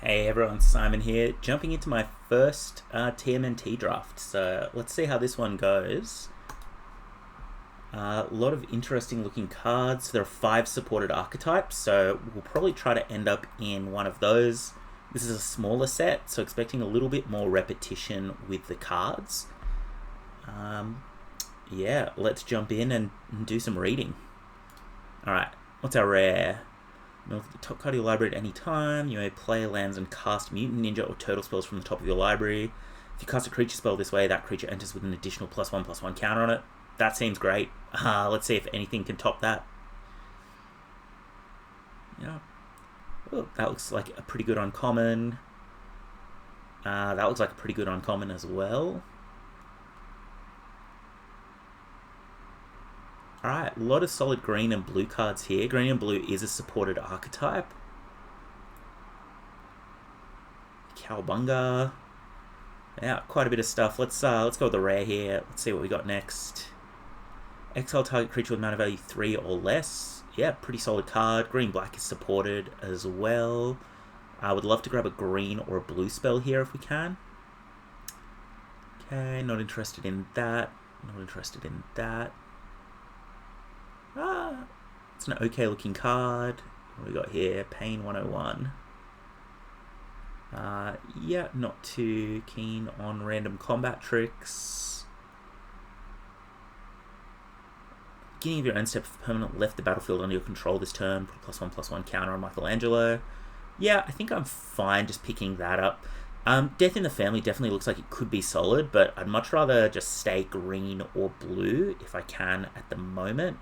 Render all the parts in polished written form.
Hey everyone, Simon here, jumping into my first TMNT draft. So let's see how this one goes. A lot of interesting looking cards. There are 5 supported archetypes, so we'll probably try to end up in one of those. This is a smaller set, so expecting a little bit more repetition with the cards. Yeah, let's jump in and do some reading. Alright, what's our rare? Look at the top card of your library at any time. You may play lands and cast mutant, ninja, or turtle spells from the top of your library. If you cast a creature spell this way, that creature enters with an additional +1/+1 counter on it. That seems great. Let's see if anything can top that. Yeah. Oh, that looks like a pretty good uncommon. That looks like a pretty good uncommon as well. Alright, a lot of solid green and blue cards here. Green and blue is a supported archetype. Cowabunga. Yeah, quite a bit of stuff. Let's go with the rare here. Let's see what we got next. Exile target creature with mana value 3 or less. Yeah, pretty solid card. Green-black is supported as well. I would love to grab a green or a blue spell here if we can. Okay, not interested in that. Not interested in that. It's an okay looking card. What do we got here? Pain 101. Yeah, not too keen on random combat tricks. Beginning of your end step, if permanent left the battlefield under your control this turn, put a +1/+1 counter on Michelangelo. Yeah, I think I'm fine just picking that up. Death in the Family definitely looks like it could be solid, but I'd much rather just stay green or blue if I can at the moment.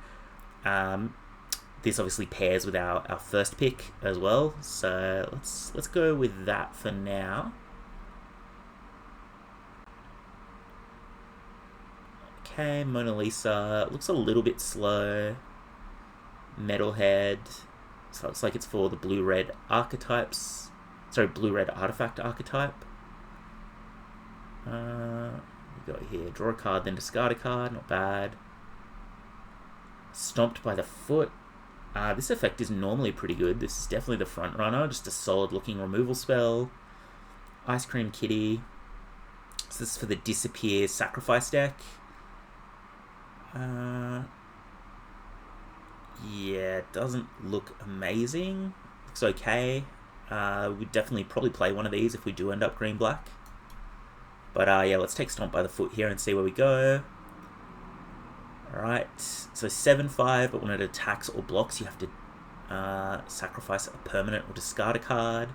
This obviously pairs with our first pick as well, so let's go with that for now. Okay, Mona Lisa looks a little bit slow. Metalhead, so it looks like it's for the blue-red archetypes. Sorry, blue-red artifact archetype. We got here, draw a card, then discard a card, not bad. Stomped by the Foot. This effect is normally pretty good. This is definitely the front runner, just a solid looking removal spell. Ice Cream Kitty. So this is for the Disappear Sacrifice deck. Yeah, it doesn't look amazing. Looks okay. We'd definitely probably play one of these if we do end up green-black. But yeah, let's take Stomp by the Foot here and see where we go. Alright, so 7/5, but when it attacks or blocks, you have to sacrifice a permanent or discard a card.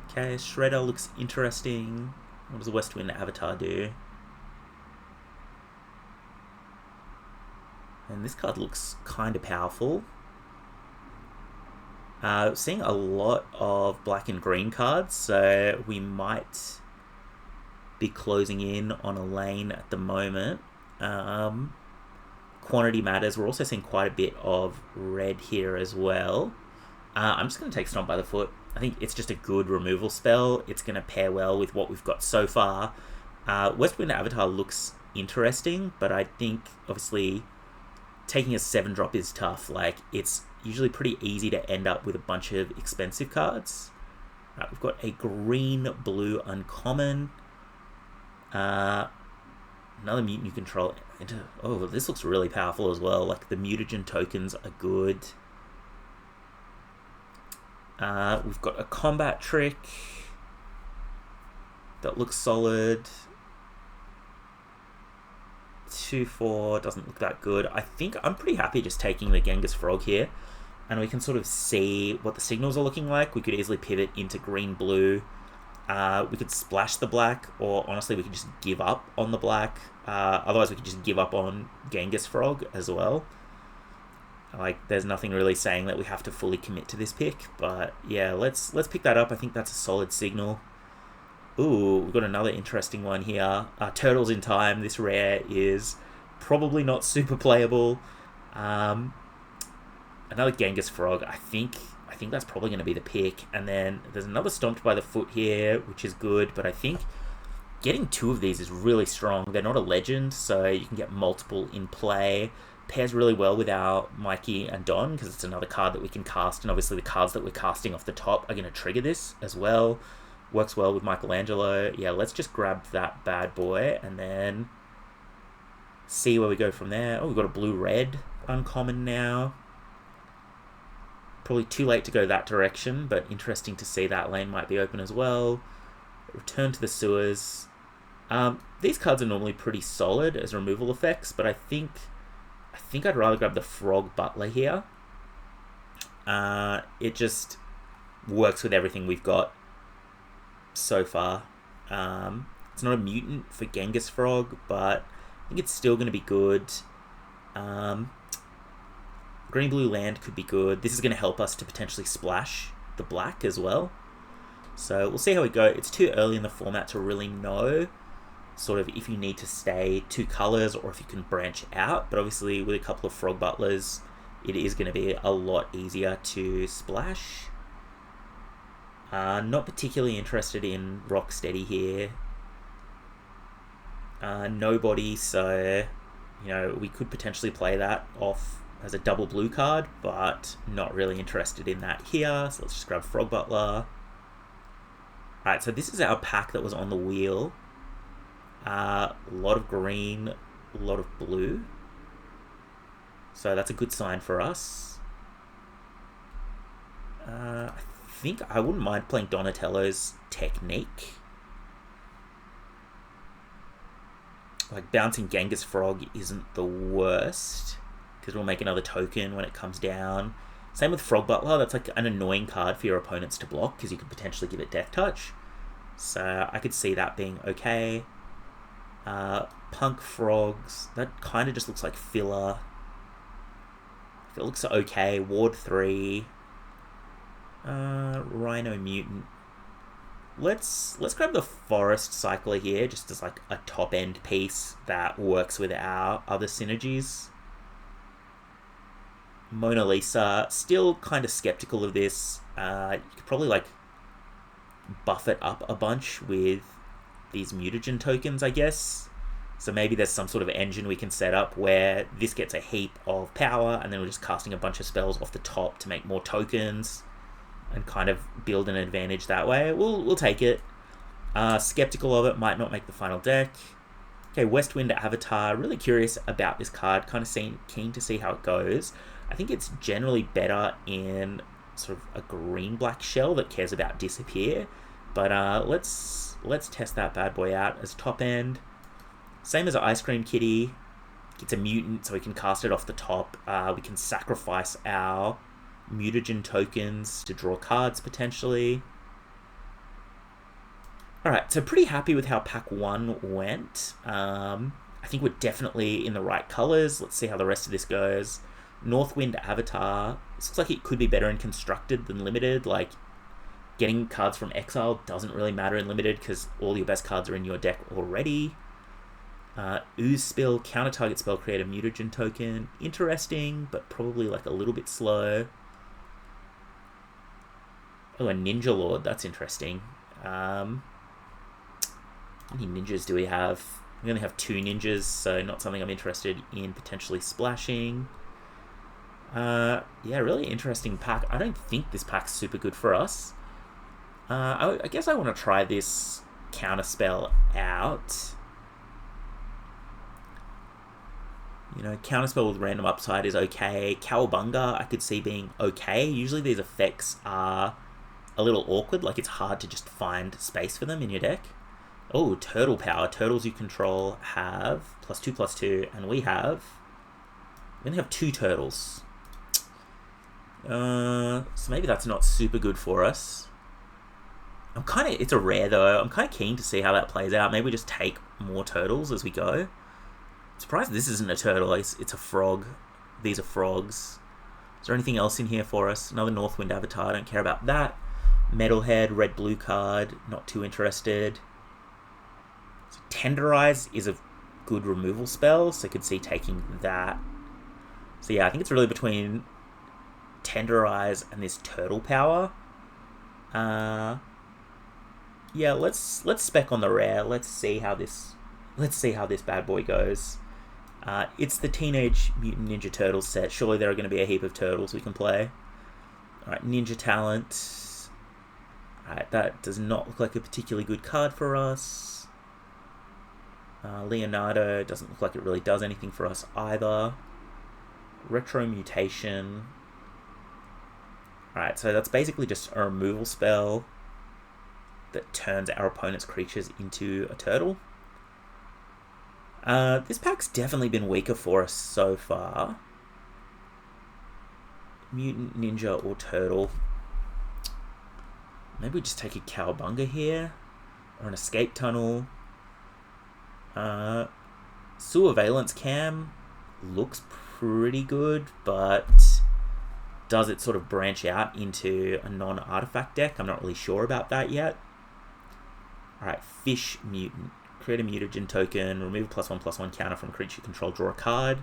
Okay, Shredder looks interesting. What does the West Wind Avatar do? And this card looks kind of powerful. Seeing a lot of black and green cards, so we might be closing in on a lane at the moment. Quantity matters. We're also seeing quite a bit of red here as well. I'm just going to take Stomp by the Foot. I think it's just a good removal spell. It's going to pair well with what we've got so far. West Wind Avatar looks interesting, but I think obviously taking a 7-drop is tough. Like, it's usually pretty easy to end up with a bunch of expensive cards. We've got a green-blue uncommon. Another mutant you control. Oh, this looks really powerful as well. Like, the mutagen tokens are good. We've got a combat trick that looks solid. 2/4 doesn't look that good. I think I'm pretty happy just taking the Genghis Frog here, and we can sort of see what the signals are looking like. We could easily pivot into green-blue. We could splash the black, or honestly we could just give up on the black. Otherwise we could just give up on Genghis Frog as well. Like, there's nothing really saying that we have to fully commit to this pick, but yeah, let's pick that up. I think that's a solid signal. Ooh, we've got another interesting one here. Turtles in Time. This rare is probably not super playable. Another Genghis Frog. I think that's probably going to be the pick. And then there's another Stomped by the Foot here, which is good, but I think getting 2 of these is really strong. They're not a legend, so you can get multiple in play. pairs really well with our Mikey and Don because it's another card that we can cast, and obviously the cards that we're casting off the top are going to trigger this as well. Works well with Michelangelo. Yeah, let's just grab that bad boy and then see where we go from there. Oh, we've got a blue-red uncommon now. Probably too late to go that direction, but interesting to see that lane might be open as well. Return to the sewers. These cards are normally pretty solid as removal effects, but I think I'd rather grab the Frog Butler here. It just works with everything we've got so far. It's not a mutant for Genghis Frog, but I think it's still going to be good. Green-blue land could be good. This is going to help us to potentially splash the black as well. So we'll see how we go. It's too early in the format to really know sort of if you need to stay 2 colors or if you can branch out. But obviously with a couple of Frog Butlers, it is going to be a lot easier to splash. Not particularly interested in Rocksteady here. Nobody, so we could potentially play that off as a double blue card, but not really interested in that here. So let's just grab Frog Butler. Alright, so this is our pack that was on the wheel. A lot of green, a lot of blue. So that's a good sign for us. I think I wouldn't mind playing Donatello's Technique. Like, bouncing Genghis Frog isn't the worst, because we'll make another token when it comes down. Same with Frog Butler. That's like an annoying card for your opponents to block, because you could potentially give it Death Touch. So I could see that being okay. Punk Frogs. That kind of just looks like filler. It looks okay. Ward 3. Rhino Mutant. Let's grab the Forest Cycler here, just as like a top end piece that works with our other synergies. Mona Lisa, still kind of skeptical of this. You could probably like buff it up a bunch with these mutagen tokens, I guess. So maybe there's some sort of engine we can set up where this gets a heap of power and then we're just casting a bunch of spells off the top to make more tokens and kind of build an advantage that way. We'll take it. Skeptical of it, might not make the final deck. Okay, Westwind Avatar, really curious about this card, kind of keen to see how it goes. I think it's generally better in sort of a green-black shell that cares about disappear. But let's test that bad boy out as top end. Same as Ice Cream Kitty. It's a mutant, so we can cast it off the top. We can sacrifice our mutagen tokens to draw cards potentially. Alright, so pretty happy with how pack 1 went. I think we're definitely in the right colors. Let's see how the rest of this goes. Northwind Avatar. This looks like it could be better in constructed than limited. Like, getting cards from exile doesn't really matter in limited because all your best cards are in your deck already. Ooze Spill, counter target spell, create a mutagen token. Interesting, but probably like a little bit slow. Oh, a Ninja Lord, that's interesting. How many ninjas do we have? We only have 2 ninjas, so not something I'm interested in potentially splashing. Yeah, really interesting pack. I don't think this pack's super good for us. I guess I want to try this counterspell out. Counterspell with random upside is okay. Cowabunga I could see being okay. Usually these effects are a little awkward, like it's hard to just find space for them in your deck. Oh, Turtle Power. Turtles you control have +2/+2, and we only have 2 turtles. So maybe that's not super good for us. It's a rare though. I'm kind of keen to see how that plays out. Maybe we just take more turtles as we go. I'm surprised this isn't a turtle. It's a frog. These are frogs. Is there anything else in here for us? Another Northwind Avatar. I don't care about that. Metalhead, red-blue card. Not too interested. So Tenderize is a good removal spell, so I could see taking that. So yeah, I think it's really between Tenderize and this Turtle Power. Yeah, let's spec on the rare. Let's see how this bad boy goes. It's the Teenage Mutant Ninja Turtles set. Surely there are going to be a heap of turtles we can play. Alright, Ninja Talent. Alright, that does not look like a particularly good card for us. Leonardo doesn't look like it really does anything for us either. Retro Mutation. Alright, so that's basically just a removal spell that turns our opponent's creatures into a turtle. This pack's definitely been weaker for us so far. Mutant, Ninja, or Turtle. Maybe we just take a Cowabunga here. Or an Escape Tunnel. Sewer Valence Cam looks pretty good, but does it sort of branch out into a non-artifact deck? I'm not really sure about that yet. Alright, Fish Mutant. Create a mutagen token, remove a +1/+1 counter from creature control, draw a card.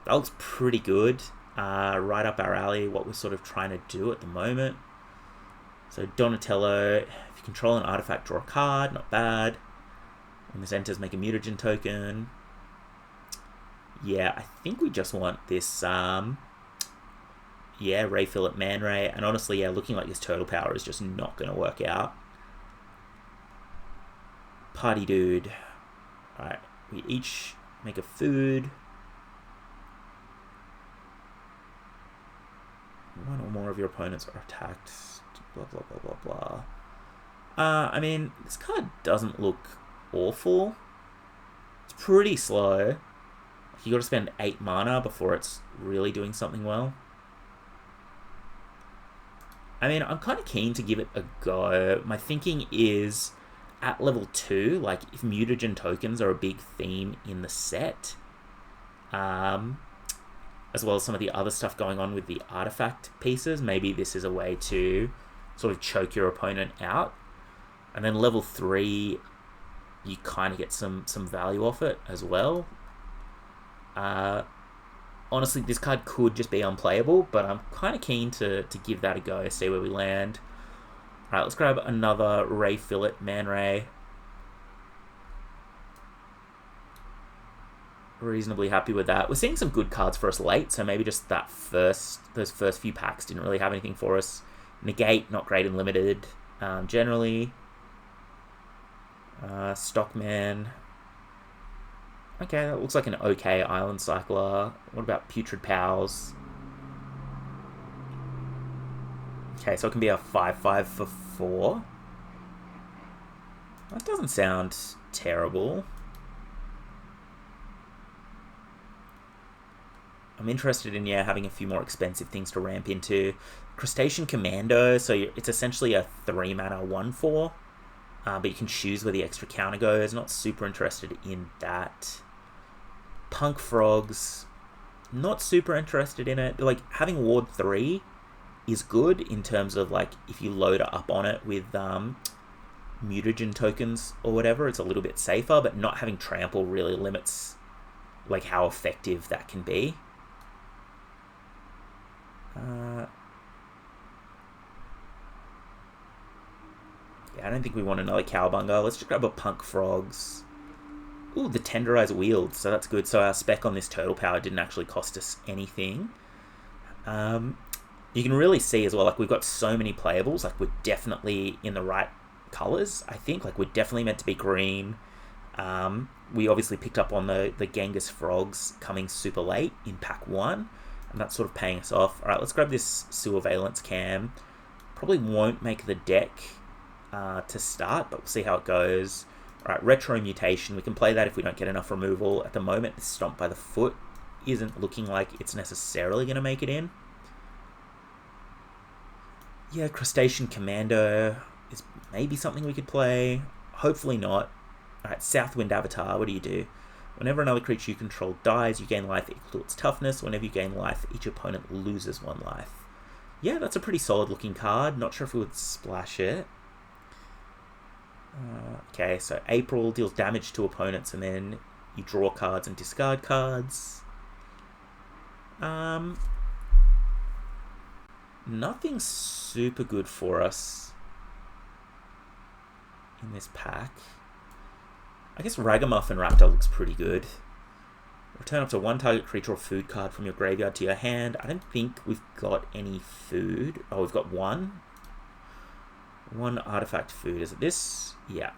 That looks pretty good. Right up our alley, what we're sort of trying to do at the moment. So Donatello, if you control an artifact, draw a card, not bad. When this enters, make a mutagen token. Yeah, I think we just want this, Ray Phillip Man Ray. And honestly, looking like this Turtle Power is just not going to work out. Party Dude. Alright, we each make a food. One or more of your opponents are attacked. Blah, blah, blah, blah, blah. I mean, this card doesn't look awful. It's pretty slow. You gotta spend 8 mana before it's really doing something well. I mean, I'm kind of keen to give it a go. My thinking is, at level 2, like, if mutagen tokens are a big theme in the set, as well as some of the other stuff going on with the artifact pieces, maybe this is a way to sort of choke your opponent out. And then level 3, you kind of get some value off it as well. Honestly, this card could just be unplayable, but I'm kind of keen to give that a go, see where we land. Alright, let's grab another Ray Phillip Man Ray. Reasonably happy with that. We're seeing some good cards for us late, so maybe just those first few packs didn't really have anything for us. Negate, not great in limited, generally. Stockman. Okay, that looks like an okay Island Cycler. What about Putrid Pals? Okay, so it can be a 5/5 for 4. That doesn't sound terrible. I'm interested in, having a few more expensive things to ramp into. Crustacean Commando, so it's essentially a 3 mana 1/4, but you can choose where the extra counter goes. Not super interested in that. Punk Frogs, not super interested in it. Like, having Ward 3 is good in terms of, like, if you load up on it with mutagen tokens or whatever, it's a little bit safer, but not having Trample really limits, like, how effective that can be. I don't think we want another Cowabunga. Let's just grab a Punk Frogs. Ooh, the Tenderized Wield, so that's good. So our spec on this Turtle Power didn't actually cost us anything. You can really see as well, like, we've got so many playables. Like, we're definitely in the right colours, I think. Like, we're definitely meant to be green. We obviously picked up on the Genghis Frogs coming super late in pack 1, and that's sort of paying us off. Alright, let's grab this Sewer Valence Cam. Probably won't make the deck to start, but we'll see how it goes. Alright, Retro Mutation. We can play that if we don't get enough removal. At the moment, this Stomp by the Foot isn't looking like it's necessarily going to make it in. Yeah, Crustacean Commando is maybe something we could play. Hopefully not. Alright, Southwind Avatar, what do? Whenever another creature you control dies, you gain life equal to its toughness. Whenever you gain life, each opponent loses 1 life. Yeah, that's a pretty solid looking card. Not sure if we would splash it. Okay, so April deals damage to opponents, and then you draw cards and discard cards. Nothing super good for us in this pack. I guess Ragamuffin Raptor looks pretty good. Return up to one target creature or food card from your graveyard to your hand. I don't think we've got any food. Oh, we've got one. One artifact food. Is it this? Yeah.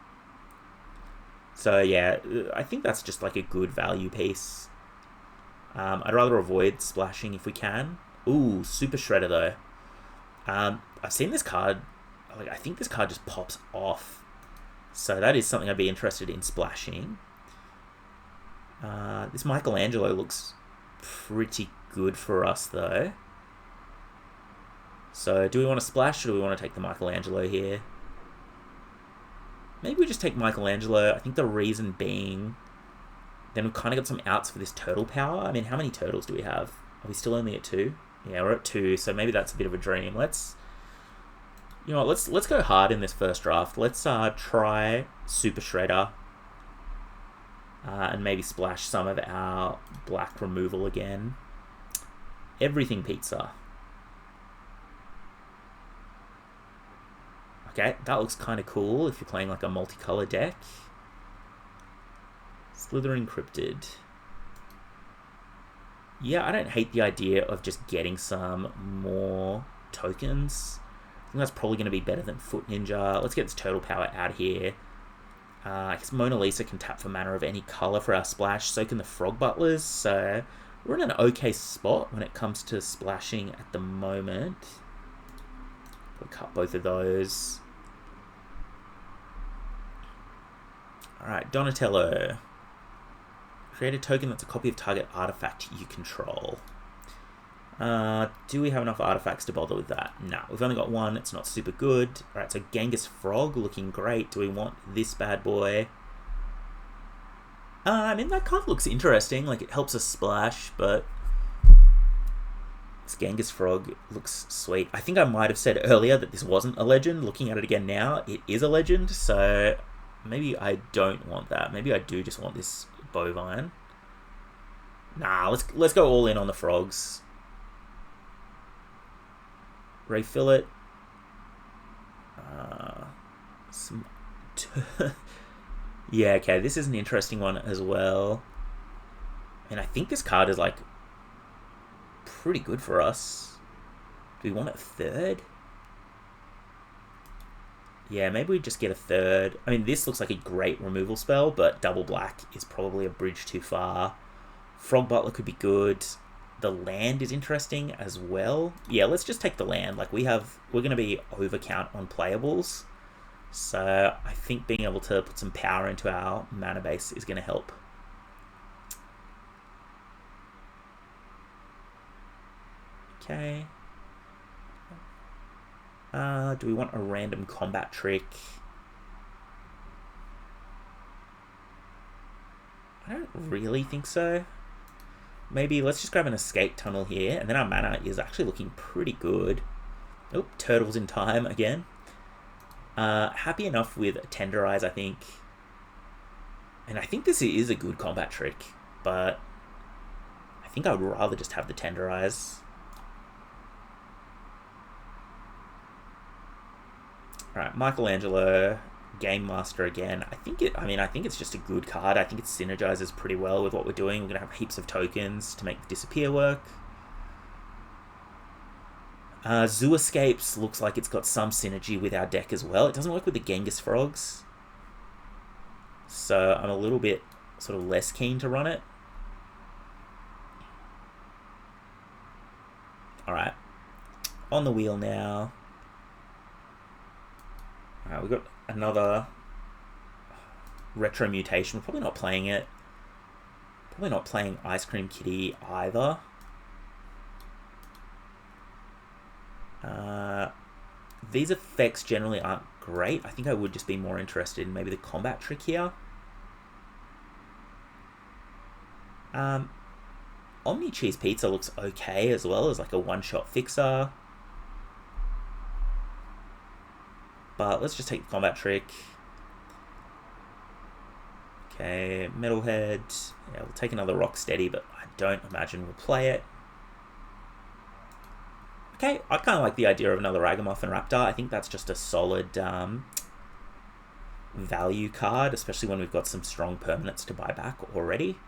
So, yeah, I think that's just like a good value piece. I'd rather avoid splashing if we can. Ooh, Super Shredder, though. I've seen this card. Like, I think this card just pops off. So that is something I'd be interested in splashing. This Michelangelo looks pretty good for us, though. So, do we want to splash or do we want to take the Michelangelo here? Maybe we just take Michelangelo. I think the reason being, then we've kind of got some outs for this turtle power. I mean, how many turtles do we have? Are we still only at 2? Yeah, we're at 2, so maybe that's a bit of a dream. Let's go hard in this first draft. Let's try Super Shredder. And maybe splash some of our black removal again. Everything Pizza. Okay, that looks kind of cool if you're playing like a multicolor deck. Slithering Cryptid. Yeah, I don't hate the idea of just getting some more tokens. I think that's probably going to be better than Foot Ninja. Let's get this Turtle Power out here. I guess Mona Lisa can tap for mana of any colour for our splash, so can the Frog Butlers, so we're in an okay spot when it comes to splashing at the moment. We'll cut both of those. Alright, Donatello. Create a token that's a copy of target artifact you control. Do we have enough artifacts to bother with that? No, we've only got one. It's not super good. Alright, so Genghis Frog looking great. Do we want this bad boy? I mean, that card looks interesting. Like, it helps us splash, but this Genghis Frog looks sweet. I think I might have said earlier that this wasn't a legend. Looking at it again now, it is a legend, so maybe I don't want that. Maybe I do just want this Bovine. Nah, let's go all in on the frogs. Refill it. Yeah, okay, this is an interesting one as well. And I think this card is like pretty good for us. Do we want a third? Yeah, maybe we just get a third. I mean, this looks like a great removal spell, but double black is probably a bridge too far. Frog Butler could be good. The land is interesting as well. Yeah, let's just take the land. Like, we're going to be overcount on playables. So I think being able to put some power into our mana base is going to help. Okay. Do we want a random combat trick? I don't really think so. Maybe let's just grab an escape tunnel here, and then our mana is actually looking pretty good. Oh, turtles in time again. Happy enough with Tenderize, I think. And I think this is a good combat trick, but I think I would rather just have the Tenderize. Alright, Michelangelo, Game Master again. I think it's just a good card. I think it synergizes pretty well with what we're doing. We're going to have heaps of tokens to make the disappear work. Zoo Escapes looks like it's got some synergy with our deck as well. It doesn't work with the Genghis Frogs, so I'm a little bit sort of less keen to run it. Alright, on the wheel now. Alright, we've got another retro mutation. We're probably not playing it. Probably not playing Ice Cream Kitty either. These effects generally aren't great. I think I would just be more interested in maybe the combat trick here. Omni Cheese Pizza looks okay as well as like a one-shot fixer. But let's just take the combat trick. Okay, Metalhead. Yeah, we'll take another Rocksteady, but I don't imagine we'll play it. Okay, I kind of like the idea of another Ragamuffin Raptor. I think that's just a solid value card, especially when we've got some strong permanents to buy back already.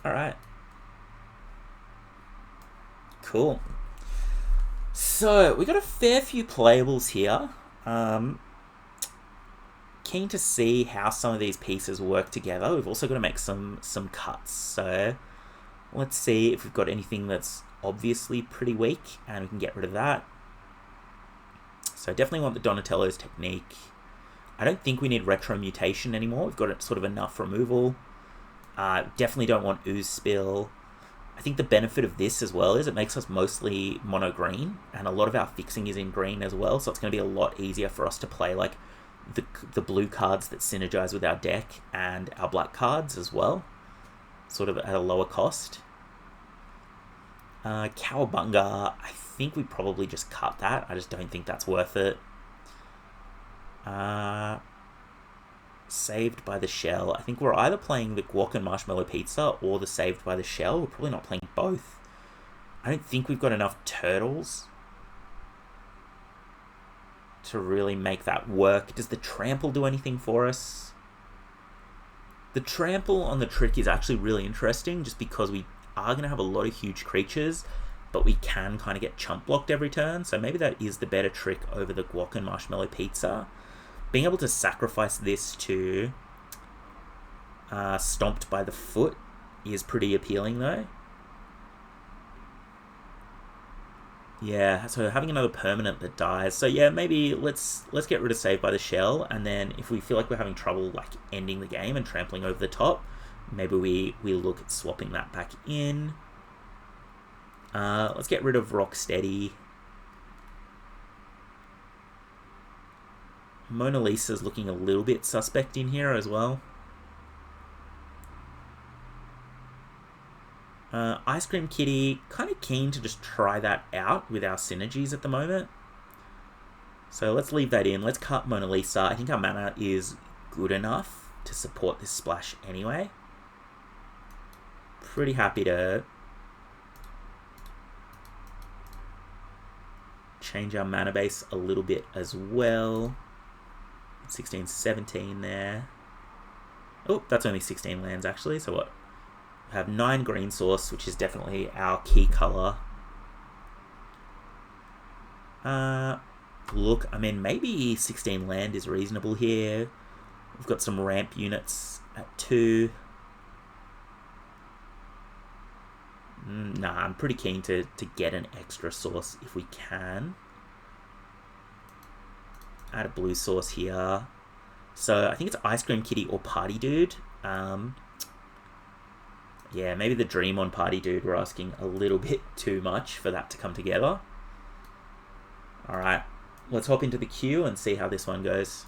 Alright. Cool. So, we got a fair few playables here. Keen to see how some of these pieces work together. We've also got to make some cuts. So, let's see if we've got anything that's obviously pretty weak, and we can get rid of that. So, I definitely want the Donatello's technique. I don't think we need retro mutation anymore. We've got it sort of enough removal. Definitely don't want ooze spill. I think the benefit of this as well is it makes us mostly mono green, and a lot of our fixing is in green as well, so it's going to be a lot easier for us to play like the blue cards that synergize with our deck and our black cards as well, sort of at a lower cost. Cowabunga, I think we probably just cut that. I just don't think that's worth it. Saved by the Shell. I think we're either playing the Guac and Marshmallow Pizza or the Saved by the Shell. We're probably not playing both. I don't think we've got enough turtles to really make that work. Does the Trample do anything for us? The Trample on the Trick is actually really interesting just because we are going to have a lot of huge creatures, but we can kind of get chump blocked every turn, so maybe that is the better trick over the Guac and Marshmallow Pizza. Being able to sacrifice this to Stomped by the Foot is pretty appealing though. Yeah, so having another permanent that dies. So yeah, maybe let's get rid of Saved by the Shell, and then if we feel like we're having trouble like ending the game and trampling over the top, maybe we look at swapping that back in. Let's get rid of Rocksteady. Mona Lisa's looking a little bit suspect in here as well. Ice Cream Kitty, kind of keen to just try that out with our synergies at the moment. So let's leave that in. Let's cut Mona Lisa. I think our mana is good enough to support this splash anyway. Pretty happy to change our mana base a little bit as well. 16, 17 there. Oh, that's only 16 lands actually. So what? We have 9 green source, which is definitely our key color. Look, I mean, maybe 16 land is reasonable here. We've got some ramp units at 2. Nah, I'm pretty keen to get an extra source if we can. Add a blue source here. So I think it's Ice Cream Kitty or Party Dude. Yeah, maybe the Dream on Party Dude. We're asking a little bit too much for that to come together. Alright, let's hop into the queue and see how this one goes.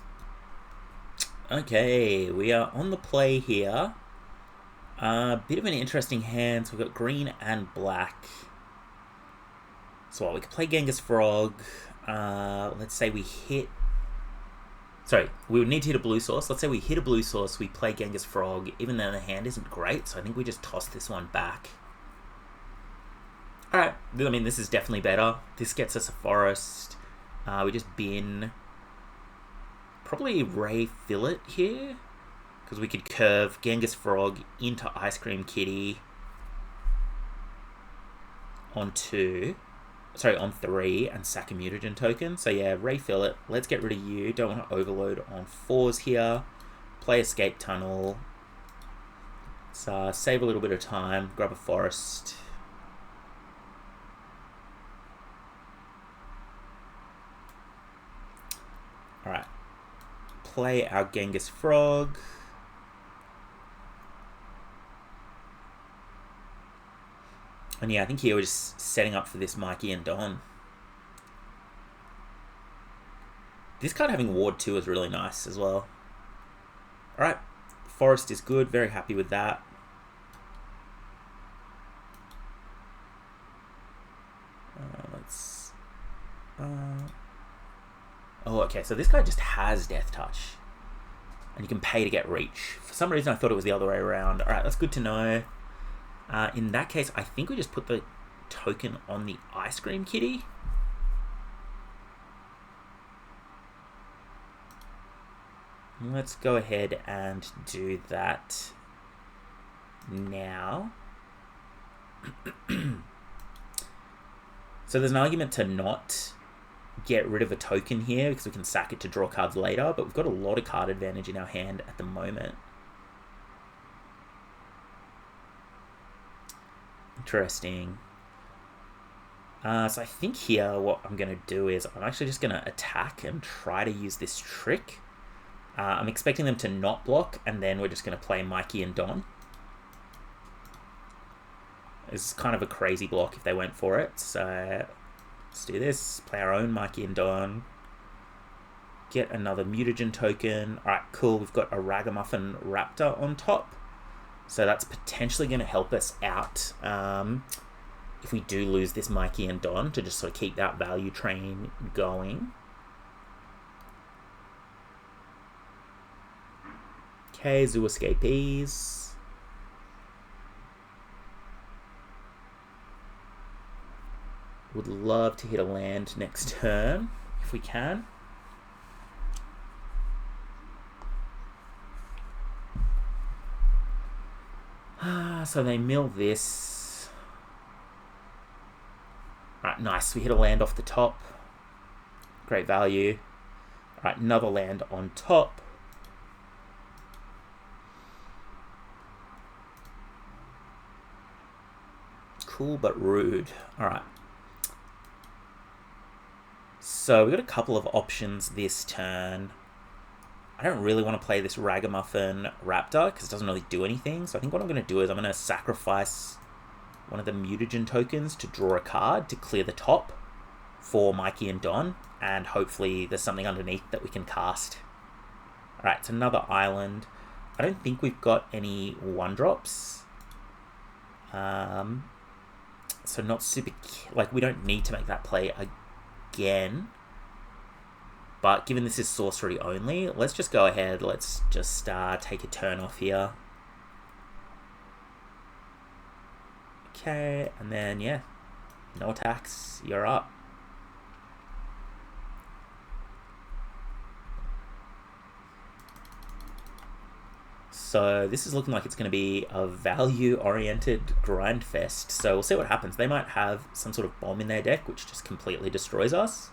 Okay, we are on the play here. Bit of an interesting hand. So we've got green and black. So we could play Genghis Frog. Let's say we hit... Sorry, we would need to hit a blue source. Let's say we hit a blue source, we play Genghis Frog, even though the hand isn't great, so I think we just toss this one back. Alright, I mean, this is definitely better. This gets us a forest. We just bin... Probably Ray Fillet here, because we could curve Genghis Frog into Ice Cream Kitty on 3 and sack a mutagen token. So yeah, Ray Fillet, let's get rid of you. Don't want to overload on 4s here. Play Escape Tunnel. Let's save a little bit of time, grab a forest. Alright. Play our Genghis Frog. And yeah, I think here we're just setting up for this Mikey and Don. This card having Ward 2 is really nice as well. Alright, Forest is good, very happy with that. Oh, okay, so this guy just has Death Touch. And you can pay to get Reach. For some reason I thought it was the other way around. Alright, that's good to know. In that case, I think we just put the token on the Ice Cream Kitty. Let's go ahead and do that now. So there's an argument to not get rid of a token here because we can sack it to draw cards later, but we've got a lot of card advantage in our hand at the moment. Interesting. So I think here what I'm going to do is I'm actually just going to attack and try to use this trick. I'm expecting them to not block, and then we're just going to play Mikey and Don. It's kind of a crazy block if they went for it, so let's do this. Play our own Mikey and Don. Get another mutagen token. Alright, cool. We've got a Ragamuffin Raptor on top. So that's potentially going to help us out if we do lose this Mikey and Don, to just sort of keep that value train going. Okay, Zoo Escapees. Would love to hit a land next turn, if we can. So they mill this. Alright, nice. We hit a land off the top. Great value. Alright, another land on top. Cool but rude. Alright. So we've got a couple of options this turn. I don't really want to play this Ragamuffin Raptor because it doesn't really do anything. So I think what I'm going to do is I'm going to sacrifice one of the mutagen tokens to draw a card to clear the top for Mikey and Don. And hopefully there's something underneath that we can cast. Alright, it's another island. I don't think we've got any 1-drops. So not super... Like, we don't need to make that play again. But given this is sorcery only, let's just go ahead. Let's just take a turn off here. Okay, and then, yeah. No attacks. You're up. So this is looking like it's going to be a value-oriented grind fest. So we'll see what happens. They might have some sort of bomb in their deck, which just completely destroys us.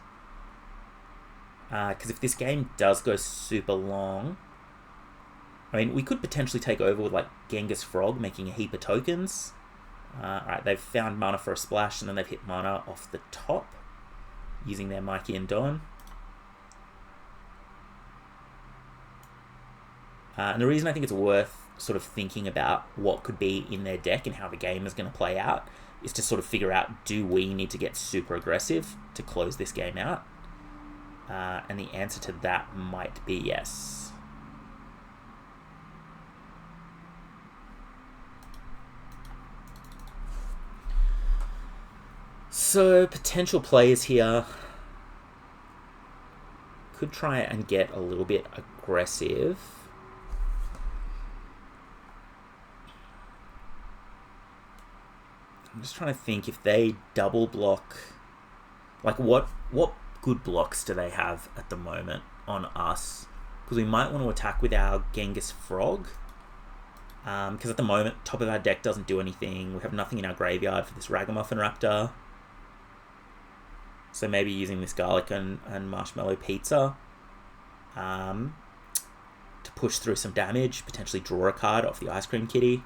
Because if this game does go super long, I mean, we could potentially take over with like Genghis Frog, making a heap of tokens. Alright, they've found mana for a splash, and then they've hit mana off the top, using their Mikey and Don. And the reason I think it's worth sort of thinking about what could be in their deck and how the game is going to play out is to sort of figure out, do we need to get super aggressive to close this game out? And the answer to that might be yes. So, potential plays here. Could try and get a little bit aggressive. I'm just trying to think if they double block, like what good blocks do they have at the moment on us? Because we might want to attack with our Genghis Frog. Because at the moment, top of our deck doesn't do anything. We have nothing in our graveyard for this Ragamuffin Raptor. So maybe using this Garlic and Marshmallow Pizza to push through some damage, potentially draw a card off the Ice Cream Kitty.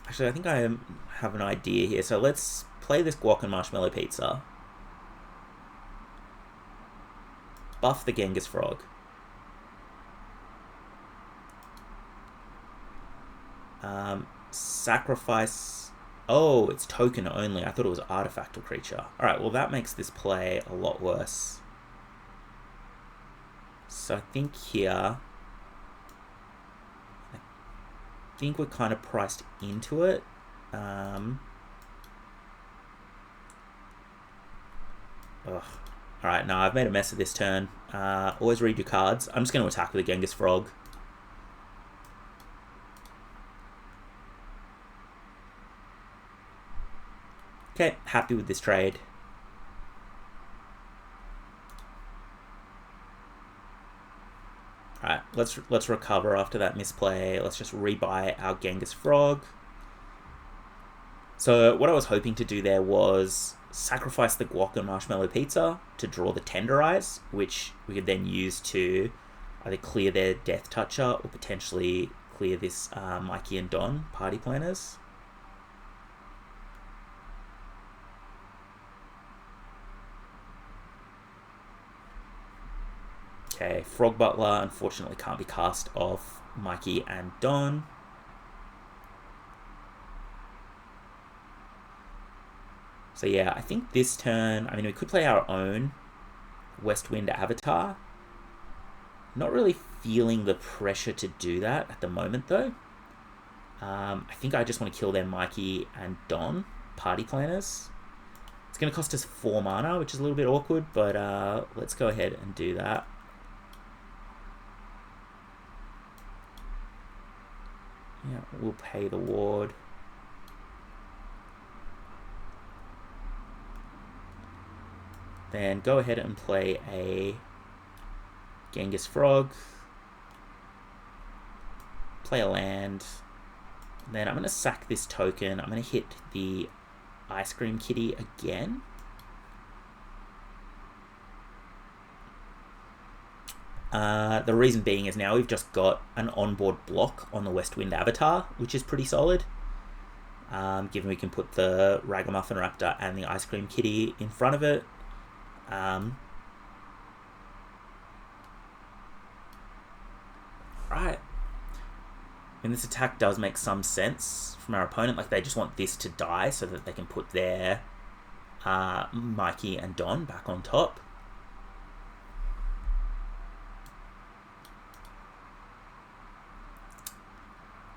Actually, I think I have an idea here. So let's play this Guac and Marshmallow Pizza. Buff the Genghis Frog. Sacrifice... Oh, it's token only. I thought it was artifactal creature. Alright, well that makes this play a lot worse. So I think here... I think we're kind of priced into it. Alright, no, I've made a mess of this turn. Always read your cards. I'm just going to attack with a Genghis Frog. Okay, happy with this trade. Alright, let's recover after that misplay. Let's just rebuy our Genghis Frog. So what I was hoping to do there was sacrifice the guac and marshmallow pizza to draw the Tenderize, which we could then use to either clear their Death Toucher or potentially clear this Mikey and Don party planners. Okay, Frog Butler unfortunately can't be cast off Mikey and Don. So yeah, I think this turn, I mean, we could play our own West Wind Avatar. Not really feeling the pressure to do that at the moment, though. I think I just want to kill their Mikey and Don party planners. It's going to cost us 4 mana, which is a little bit awkward, but let's go ahead and do that. Yeah, we'll pay the ward. Then go ahead and play a Genghis Frog. Play a land. Then I'm going to sack this token. I'm going to hit the Ice Cream Kitty again. The reason being is now we've just got an onboard block on the West Wind Avatar, which is pretty solid. Given we can put the Ragamuffin Raptor and the Ice Cream Kitty in front of it. Right. And this attack does make some sense from our opponent. Like, they just want this to die so that they can put their Mikey and Don back on top.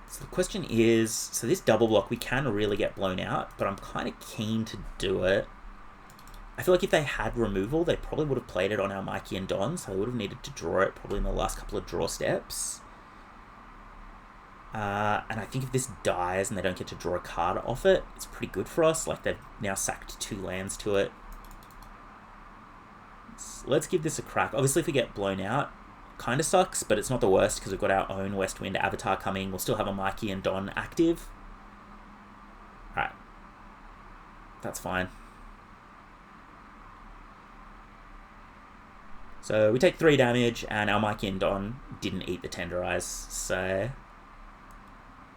So the question is, so this double block, we can really get blown out, but I'm kind of keen to do it. I feel like if they had removal, they probably would have played it on our Mikey and Don, so they would have needed to draw it probably in the last couple of draw steps. And I think if this dies and they don't get to draw a card off it, it's pretty good for us. Like, they've now sacked 2 lands to it. So let's give this a crack. Obviously, if we get blown out, kind of sucks, but it's not the worst because we've got our own West Wind Avatar coming. We'll still have a Mikey and Don active. Alright. That's fine. So we take 3 damage, and our Mikey and Don didn't eat the Tenderize, so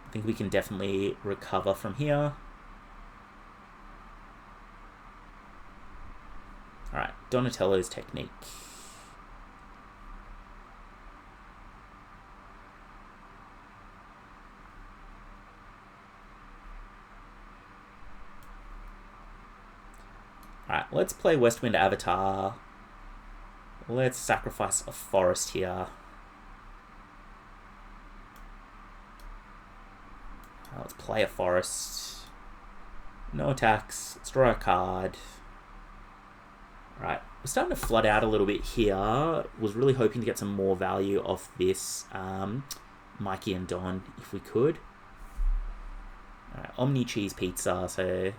I think we can definitely recover from here. Alright, Donatello's technique. Alright, let's play West Wind Avatar. Let's sacrifice a forest here. Let's play a forest. No attacks. Let's draw a card. Right, we're starting to flood out a little bit here. Was really hoping to get some more value off this Mikey and Don if we could. Alright, Omni Cheese Pizza, so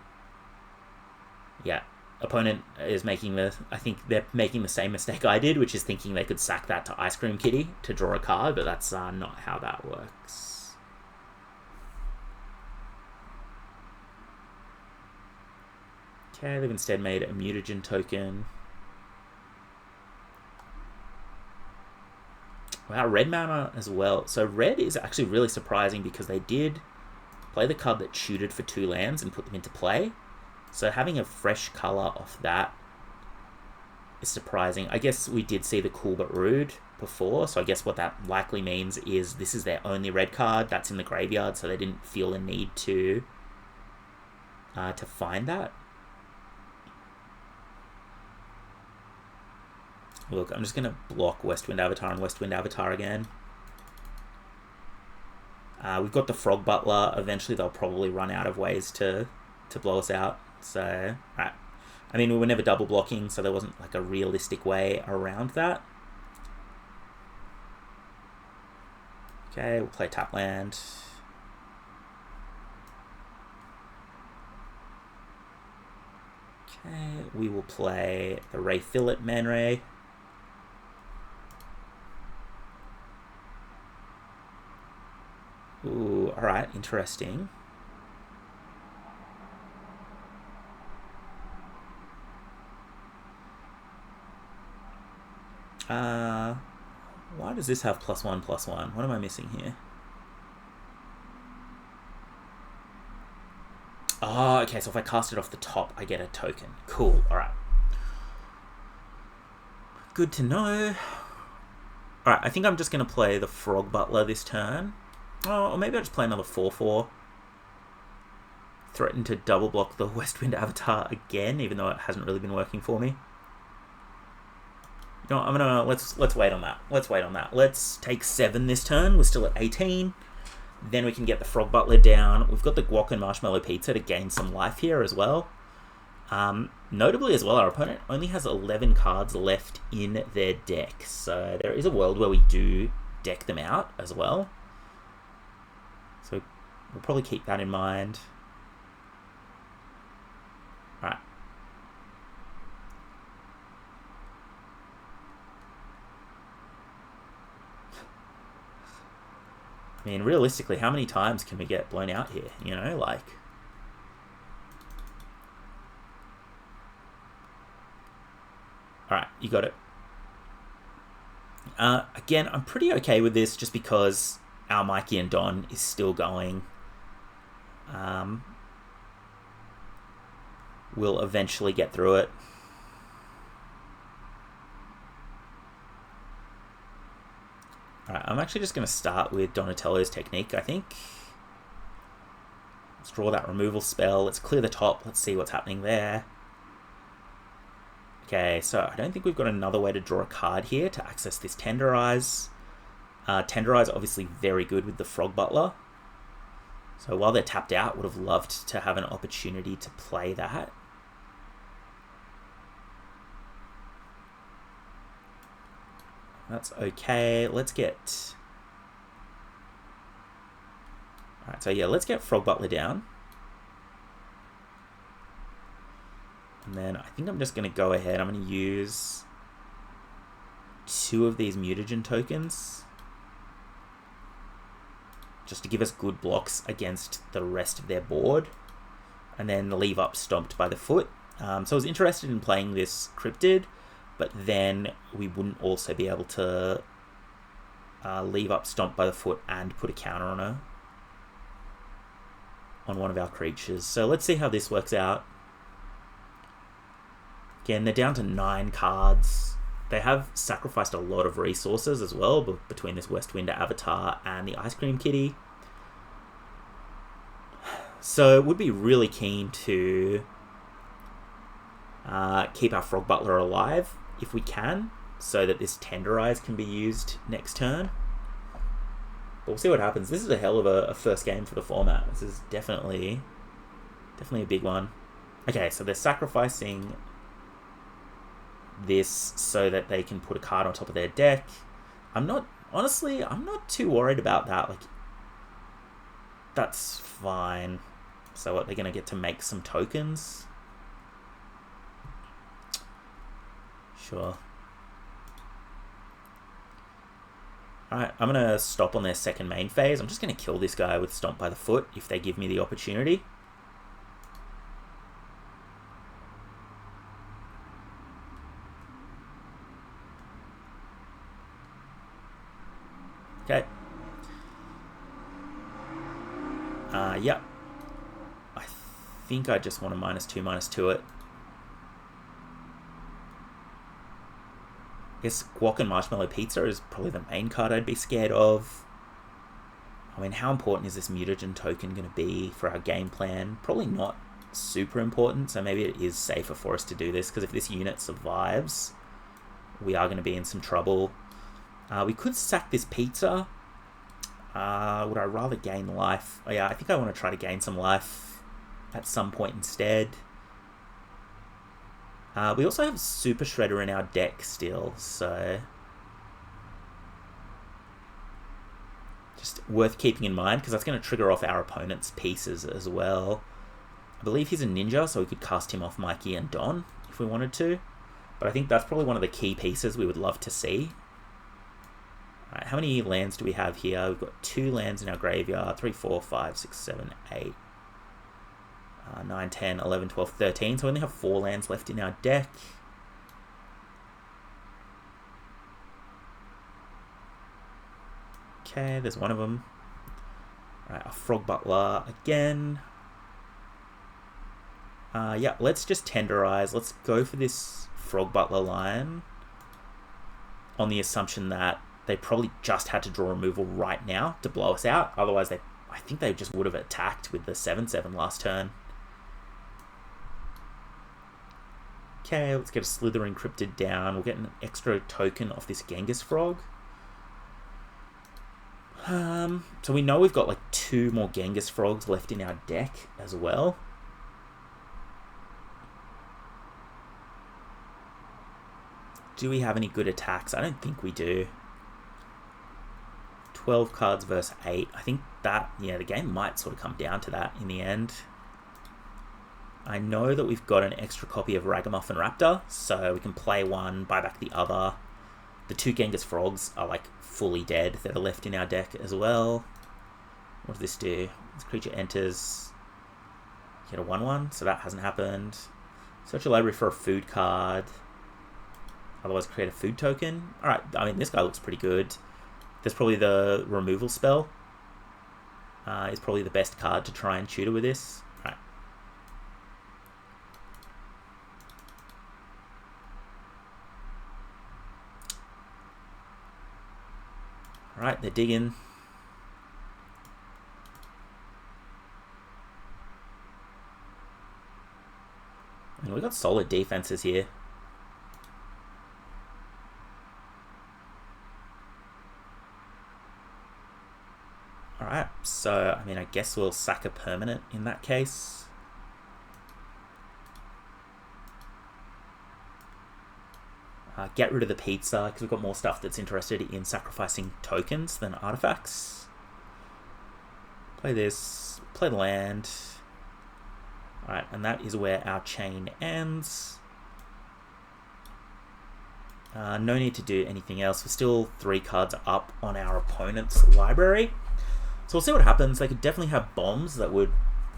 yeah. Opponent is making the, I think they're making the same mistake I did, which is thinking they could sack that to Ice Cream Kitty to draw a card, but that's not how that works. Okay, they've instead made a mutagen token. Wow, red mana as well. So red is actually really surprising because they did play the card that shooted for 2 lands and put them into play. So having a fresh colour off that is surprising. I guess we did see the Cool But Rude before, so I guess what that likely means is this is their only red card that's in the graveyard, so they didn't feel a need to find that. Look, I'm just going to block West Wind Avatar and West Wind Avatar again. We've got the Frog Butler. Eventually they'll probably run out of ways to blow us out. So, right. I mean, we were never double blocking, so there wasn't like a realistic way around that. Okay, we'll play tap land. Okay, we will play the Ray Fillet Man Ray. alright, interesting. Why does this have +1/+1? What am I missing here? Oh, okay, so if I cast it off the top, I get a token. Cool, alright. Good to know. Alright, I think I'm just going to play the Frog Butler this turn. Oh, or maybe I'll just play another 4/4. Threaten to double block the Westwind Avatar again, even though it hasn't really been working for me. You know, I'm gonna let's wait on that. Let's wait on that. Let's take 7 this turn. We're still at 18. Then we can get the Frog Butler down. We've got the Guac and Marshmallow Pizza to gain some life here as well. Notably as well, our opponent only has 11 cards left in their deck, so there is a world where we do deck them out as well. So we'll probably keep that in mind. Alright. I mean, realistically, how many times can we get blown out here? You know, like... Alright, you got it. Again, I'm pretty okay with this just because our Mikey and Don is still going. We'll eventually get through it. Alright, I'm actually just going to start with Donatello's technique, I think. Let's draw that removal spell. Let's clear the top. Let's see what's happening there. Okay, so I don't think we've got another way to draw a card here to access this Tenderize. Tenderize obviously very good with the Frog Butler. So while they're tapped out, would have loved to have an opportunity to play that. That's okay. Let's get... Alright, so yeah, let's get Frog Butler down. And then I think I'm just going to go ahead. I'm going to use 2 of these mutagen tokens just to give us good blocks against the rest of their board. And then leave up Stomped by the Foot. So I was interested in playing this Cryptid, but then we wouldn't also be able to leave up Stomped by the Foot and put a counter on one of our creatures. So let's see how this works out. Again, they're down to 9 cards. They have sacrificed a lot of resources as well between this Westwind Avatar and the Ice Cream Kitty. So would be really keen to keep our Frog Butler alive if we can, so that this Tenderize can be used next turn. But we'll see what happens. This is a hell of a first game for the format. This is definitely a big one. Okay, so they're sacrificing this so that they can put a card on top of their deck. Honestly, I'm not too worried about that. Like, that's fine. So what, they're going to get to make some tokens? Sure. Alright, I'm going to stop on their second main phase. I'm just going to kill this guy with Stomp by the Foot if they give me the opportunity. Okay. Yep. I think I just want to -2/-2 it. I guess Guac and Marshmallow Pizza is probably the main card I'd be scared of. I mean, how important is this mutagen token going to be for our game plan? Probably not super important, so maybe it is safer for us to do this, because if this unit survives, we are going to be in some trouble. We could sack this pizza. Would I rather gain life? Oh, yeah, I think I want to try to gain some life at some point instead. We also have Super Shredder in our deck still, so just worth keeping in mind, because that's going to trigger off our opponent's pieces as well. I believe he's a ninja, so we could cast him off Mikey and Don if we wanted to. But I think that's probably one of the key pieces we would love to see. Alright, how many lands do we have here? We've got 2 lands in our graveyard. 3, 4, 5, 6, 7, 8, 9, 10, 11, 12, 13. So we only have 4 lands left in our deck. Okay, there's one of them. Alright, a Frog Butler again. Yeah, let's just tenderize. Let's go for this Frog Butler line on the assumption that they probably just had to draw removal right now to blow us out. Otherwise, I think they just would have attacked with the 7/7 last turn. Okay, let's get a Slither Encrypted down. We'll get an extra token off this Genghis Frog. So we know we've got like 2 more Genghis Frogs left in our deck as well. Do we have any good attacks? I don't think we do. 12 cards versus 8. I think that, yeah, the game might sort of come down to that in the end. I know that we've got an extra copy of Ragamuffin Raptor, so we can play one, buy back the other. The 2 Genghis Frogs are like fully dead that are left in our deck as well. What does this do? This creature enters, get a 1/1, so that hasn't happened. Search your library for a food card. Otherwise, create a food token. Alright, I mean, this guy looks pretty good. There's probably the removal spell. Is probably the best card to try and tutor with this. Alright. Alright, they're digging. I mean, we've got solid defenses here. Alright, so, I mean, I guess we'll sack a permanent in that case. Get rid of the pizza, because we've got more stuff that's interested in sacrificing tokens than artifacts. Play this, play the land. Alright, and that is where our chain ends. No need to do anything else. We're still 3 cards up on our opponent's library. So we'll see what happens. They could definitely have bombs that would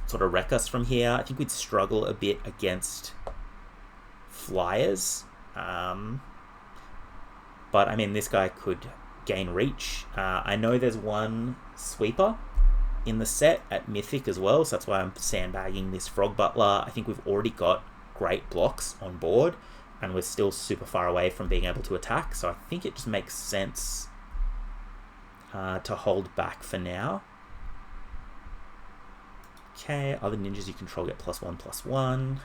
sort of wreck us from here. I think we'd struggle a bit against flyers. But, I mean, this guy could gain reach. I know there's one sweeper in the set at Mythic as well, so that's why I'm sandbagging this Frog Butler. I think we've already got great blocks on board, and we're still super far away from being able to attack, so I think it just makes sense to hold back for now. Okay, other ninjas you control get +1/+1.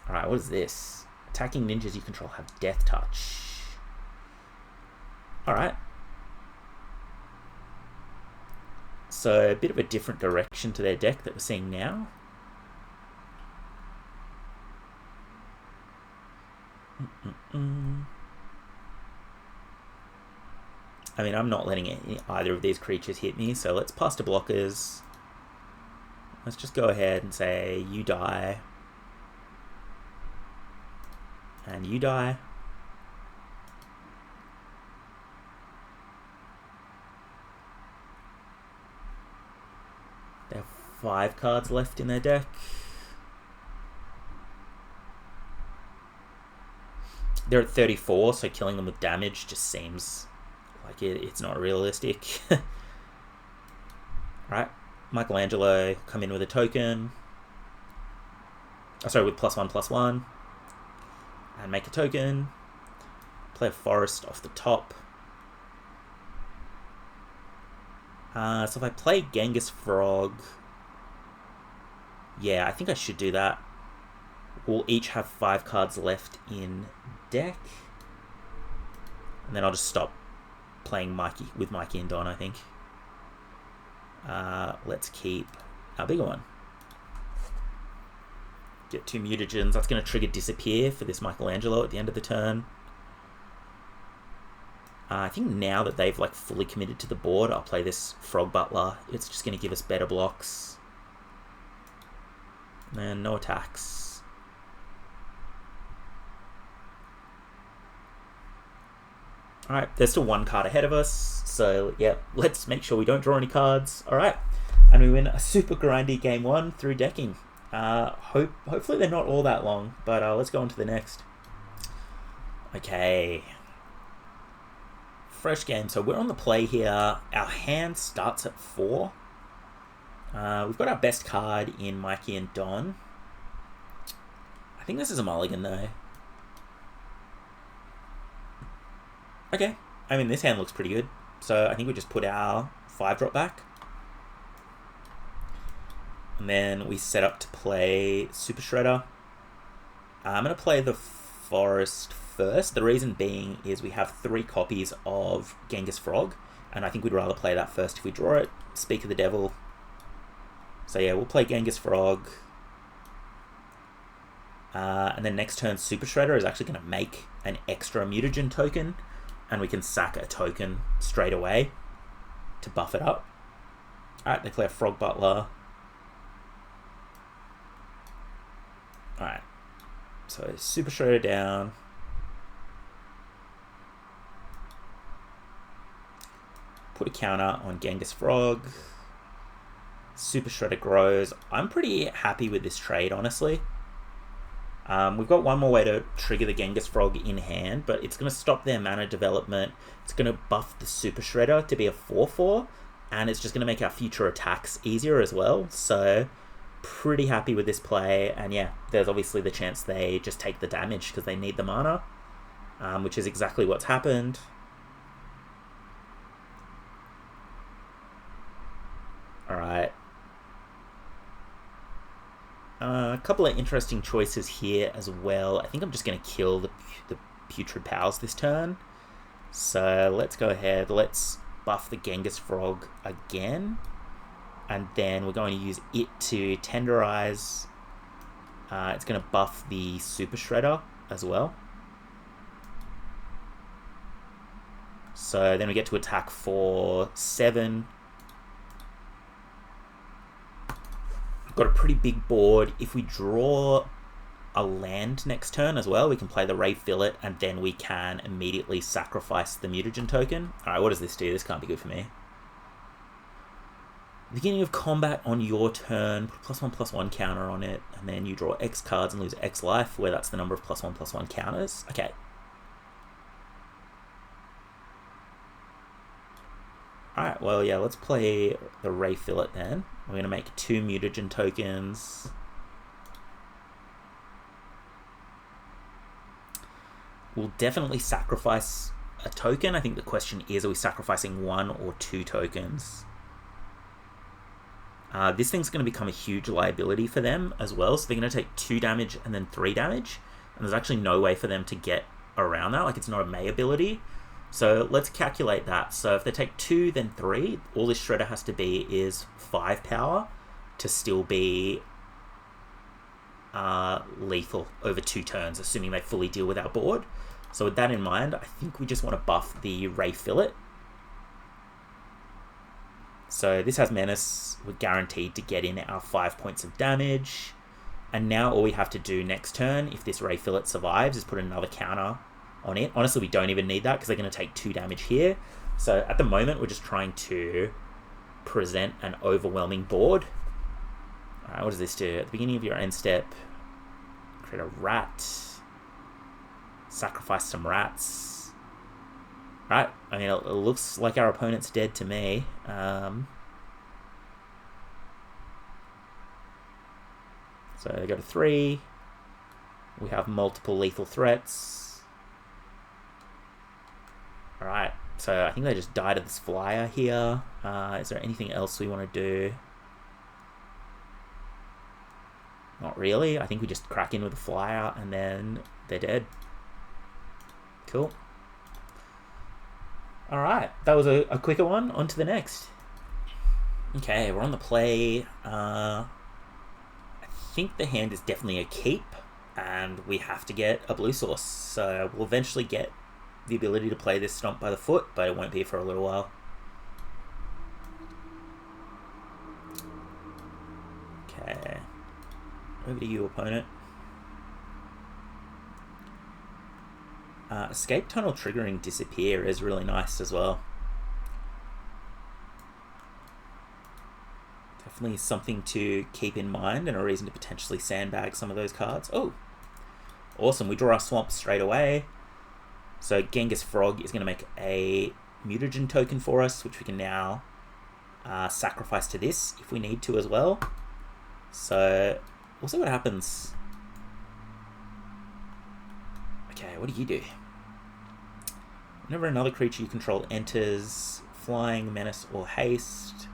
Alright, what is this? Attacking ninjas you control have Death Touch. Alright. So, a bit of a different direction to their deck that we're seeing now. I mean, I'm not letting either of these creatures hit me, so let's pass to blockers. Let's just go ahead and say, you die. And you die. They have 5 cards left in their deck. They're at 34, so killing them with damage just seems like it's not realistic. Right, Michelangelo come in with a token. Oh, sorry, with +1/+1. And make a token. Play a forest off the top. So if I play Genghis Frog, yeah, I think I should do that. We'll each have 5 cards left in deck. And then I'll just stop playing Mikey and Don, I think. Let's keep our bigger one. Get 2 mutagens. That's going to trigger Disappear for this Michelangelo at the end of the turn. I think now that they've like fully committed to the board, I'll play this Frog Butler. It's just going to give us better blocks. And no attacks. Alright, there's still one card ahead of us, so yeah, let's make sure we don't draw any cards. Alright, and we win a super grindy game 1 through decking. Hopefully they're not all that long, but let's go on to the next. Okay. Fresh game, so we're on the play here. Our hand starts at 4. We've got our best card in Mikey and Don. I think this is a mulligan though. Okay, I mean this hand looks pretty good, so I think we just put our 5-drop back. And then we set up to play Super Shredder. I'm going to play the Forest first. The reason being is we have 3 copies of Genghis Frog, and I think we'd rather play that first if we draw it. Speak of the Devil. So yeah, we'll play Genghis Frog. And then next turn, Super Shredder is actually going to make an extra mutagen token, and we can sack a token straight away to buff it up. Alright, declare Frog Butler. Alright, so Super Shredder down. Put a counter on Genghis Frog. Super Shredder grows. I'm pretty happy with this trade, honestly. We've got one more way to trigger the Genghis Frog in hand, but it's going to stop their mana development. It's going to buff the Super Shredder to be a 4/4, and it's just going to make our future attacks easier as well. So, pretty happy with this play. And yeah, there's obviously the chance they just take the damage because they need the mana, which is exactly what's happened. Alright. A couple of interesting choices here as well. I think I'm just going to kill the Putrid Pals this turn. So let's go ahead. Let's buff the Genghis Frog again. And then we're going to use it to tenderize. It's going to buff the Super Shredder as well. So then we get to attack for 7. Got a pretty big board. If we draw a land next turn as well, we can play the Ray Fillet, and then we can immediately sacrifice the mutagen token. Alright, what does this do? This can't be good for me. Beginning of combat on your turn, put a +1/+1 counter on it, and then you draw X cards and lose X life, where that's the number of +1/+1 counters. Okay. Alright, well, yeah, let's play the Ray Fillet then. We're going to make 2 mutagen tokens. We'll definitely sacrifice a token. I think the question is, are we sacrificing 1 or 2 tokens? This thing's going to become a huge liability for them as well. So they're going to take 2 damage and then 3 damage. And there's actually no way for them to get around that. Like, it's not a May ability. So let's calculate that. So if they take 2, then 3, all this Shredder has to be is 5 power to still be lethal over 2 turns, assuming they fully deal with our board. So with that in mind, I think we just want to buff the Ray Fillet. So this has Menace. We're guaranteed to get in our 5 points of damage. And now all we have to do next turn, if this Ray Fillet survives, is put another counter on it. Honestly, we don't even need that because they're going to take 2 damage here. So at the moment, we're just trying to present an overwhelming board. Alright, what does this do? At the beginning of your end step, create a rat. Sacrifice some rats. Right, I mean, it looks like our opponent's dead to me. So they go to 3. We have multiple lethal threats. Alright, so I think they just died of this flyer here. Is there anything else we want to do? Not really. I think we just crack in with a flyer and then they're dead. Cool. Alright, that was a quicker one. On to the next. Okay, we're on the play. I think the hand is definitely a keep, and we have to get a blue source. So we'll eventually get the ability to play this Stomp by the Foot, but it won't be for a little while. Okay. Over to you, opponent. Escape tunnel triggering disappear is really nice as well. Definitely something to keep in mind and a reason to potentially sandbag some of those cards. Oh, awesome. We draw our swamp straight away. So Genghis Frog is going to make a mutagen token for us, which we can now sacrifice to this if we need to as well. So we'll see what happens. Okay, what do you do? Whenever another creature you control enters, flying, menace, or haste.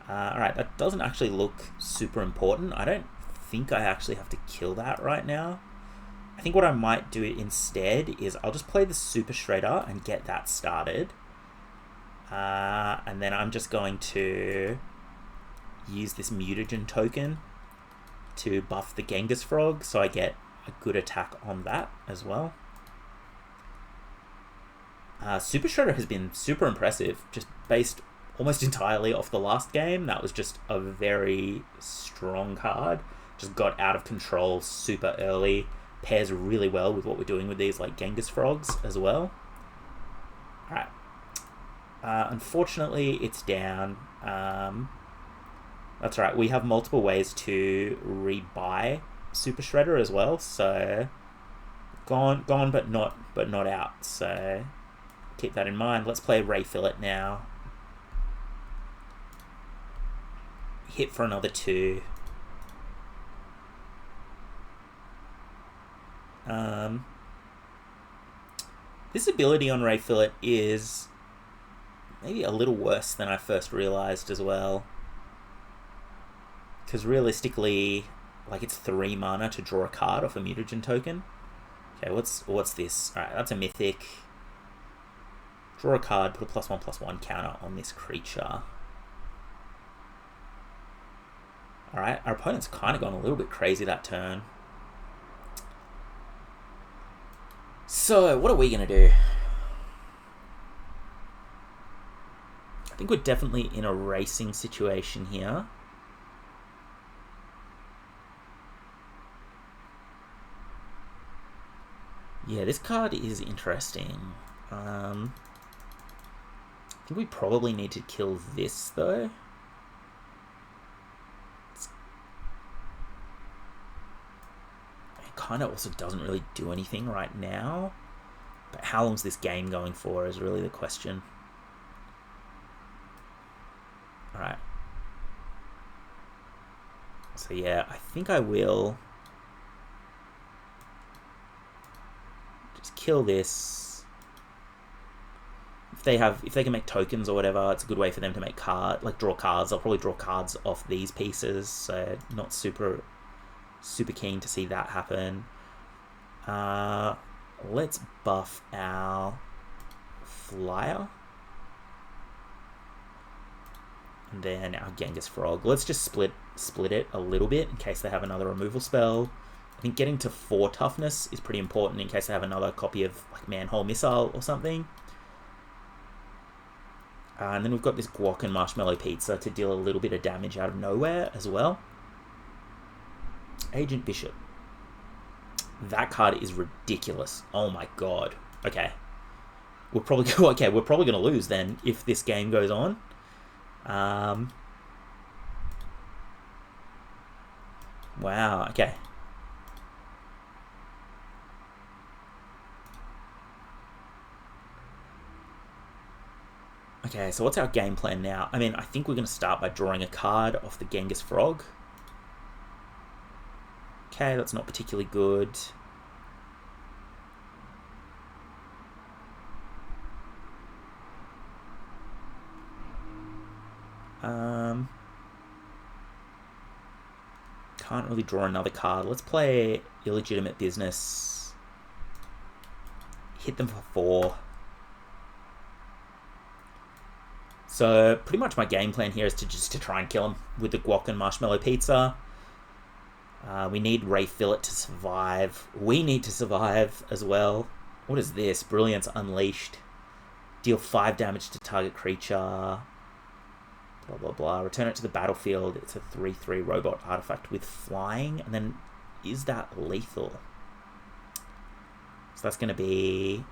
Alright, that doesn't actually look super important. I don't think I actually have to kill that right now. I think what I might do instead is I'll just play the Super Shredder and get that started. And then I'm just going to use this mutagen token to buff the Genghis Frog, so I get a good attack on that as well. Super Shredder has been super impressive, just based almost entirely off the last game. That was just a very strong card. Just got out of control super early. Pairs really well with what we're doing with these like Genghis Frogs as well. Alright. Unfortunately, it's down. That's right. We have multiple ways to rebuy Super Shredder as well. So gone, but not out. So keep that in mind. Let's play Ray Fillet now. Hit for another 2. This ability on Ray Fillet is maybe a little worse than I first realized as well. Because realistically, like, it's 3 mana to draw a card off a mutagen token. Okay, what's this? Alright, that's a mythic. Draw a card, put a +1/+1 counter on this creature. Alright, our opponent's kind of gone a little bit crazy that turn. So, what are we going to do? I think we're definitely in a racing situation here. Yeah, this card is interesting. I think we probably need to kill this, though. It kind of also doesn't really do anything right now. But how long's this game going for is really the question. Alright. So yeah, I think I will just kill this. If they can make tokens or whatever, it's a good way for them to make draw cards. I'll probably draw cards off these pieces, so not super keen to see that happen. Let's buff our flyer. And then our Genghis Frog. Let's just split it a little bit in case they have another removal spell. I think getting to 4 toughness is pretty important in case they have another copy of like Manhole Missile or something. And then we've got this Guac and Marshmallow Pizza to deal a little bit of damage out of nowhere as well. Agent Bishop. That card is ridiculous. Oh my god. Okay. We're probably going to lose then if this game goes on. Wow, okay. Okay, so what's our game plan now? I mean, I think we're going to start by drawing a card off the Genghis Frog. Okay, that's not particularly good. Can't really draw another card. Let's play Illegitimate Business. Hit them for 4. So pretty much my game plan here is to try and kill them with the Guac and Marshmallow Pizza. We need Ray Fillet to survive. We need to survive as well. What is this? Brilliance Unleashed. Deal 5 damage to target creature. Blah, blah, blah. Return it to the battlefield. It's a 3/3 robot artifact with flying. And then, is that lethal? So that's going to be...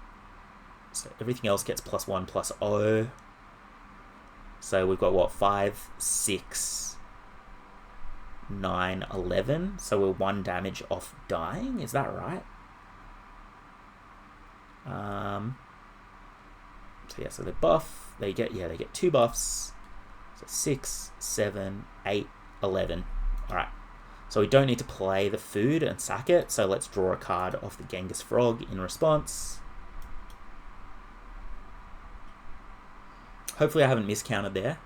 So everything else gets +1 +0. So we've got, what, 5, 6, 9, 11. So we're 1 damage off dying. Is that right? So yeah, so they buff. They get 2 buffs. So 6, 7, 8, 11. Alright. So we don't need to play the food and sack it. So let's draw a card off the Genghis Frog in response. Hopefully I haven't miscounted there.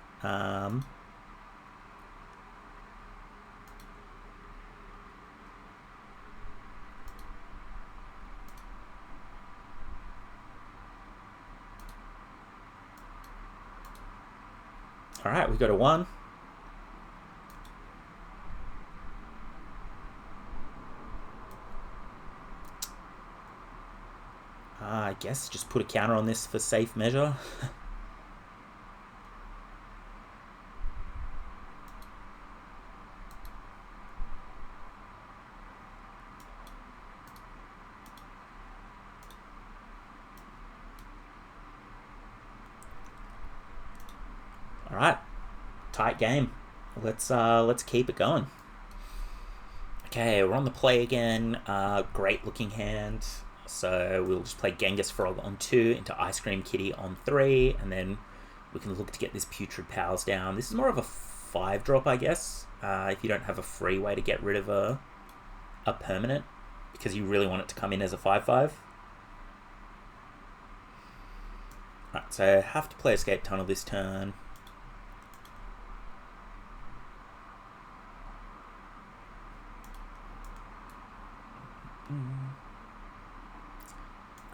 Alright, we got a 1. I guess just put a counter on this for safe measure. Alright, tight game. Let's keep it going. Okay, we're on the play again. Great looking hand. So we'll just play Genghis Frog on 2 into Ice Cream Kitty on 3, and then we can look to get this Putrid Powers down. This is more of a 5-drop, I guess, if you don't have a free way to get rid of a permanent, because you really want it to come in as a 5/5. Right, so I have to play Escape Tunnel this turn.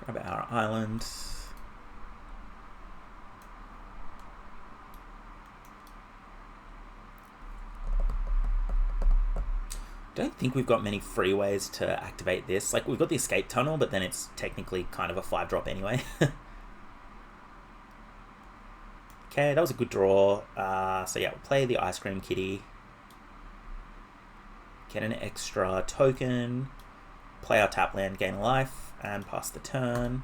Grab our island. Don't think we've got many free ways to activate this. Like, we've got the Escape Tunnel, but then it's technically kind of a 5-drop anyway. Okay, that was a good draw. So yeah, we'll play the Ice Cream Kitty. Get an extra token. Play our tap land, gain a life, and pass the turn.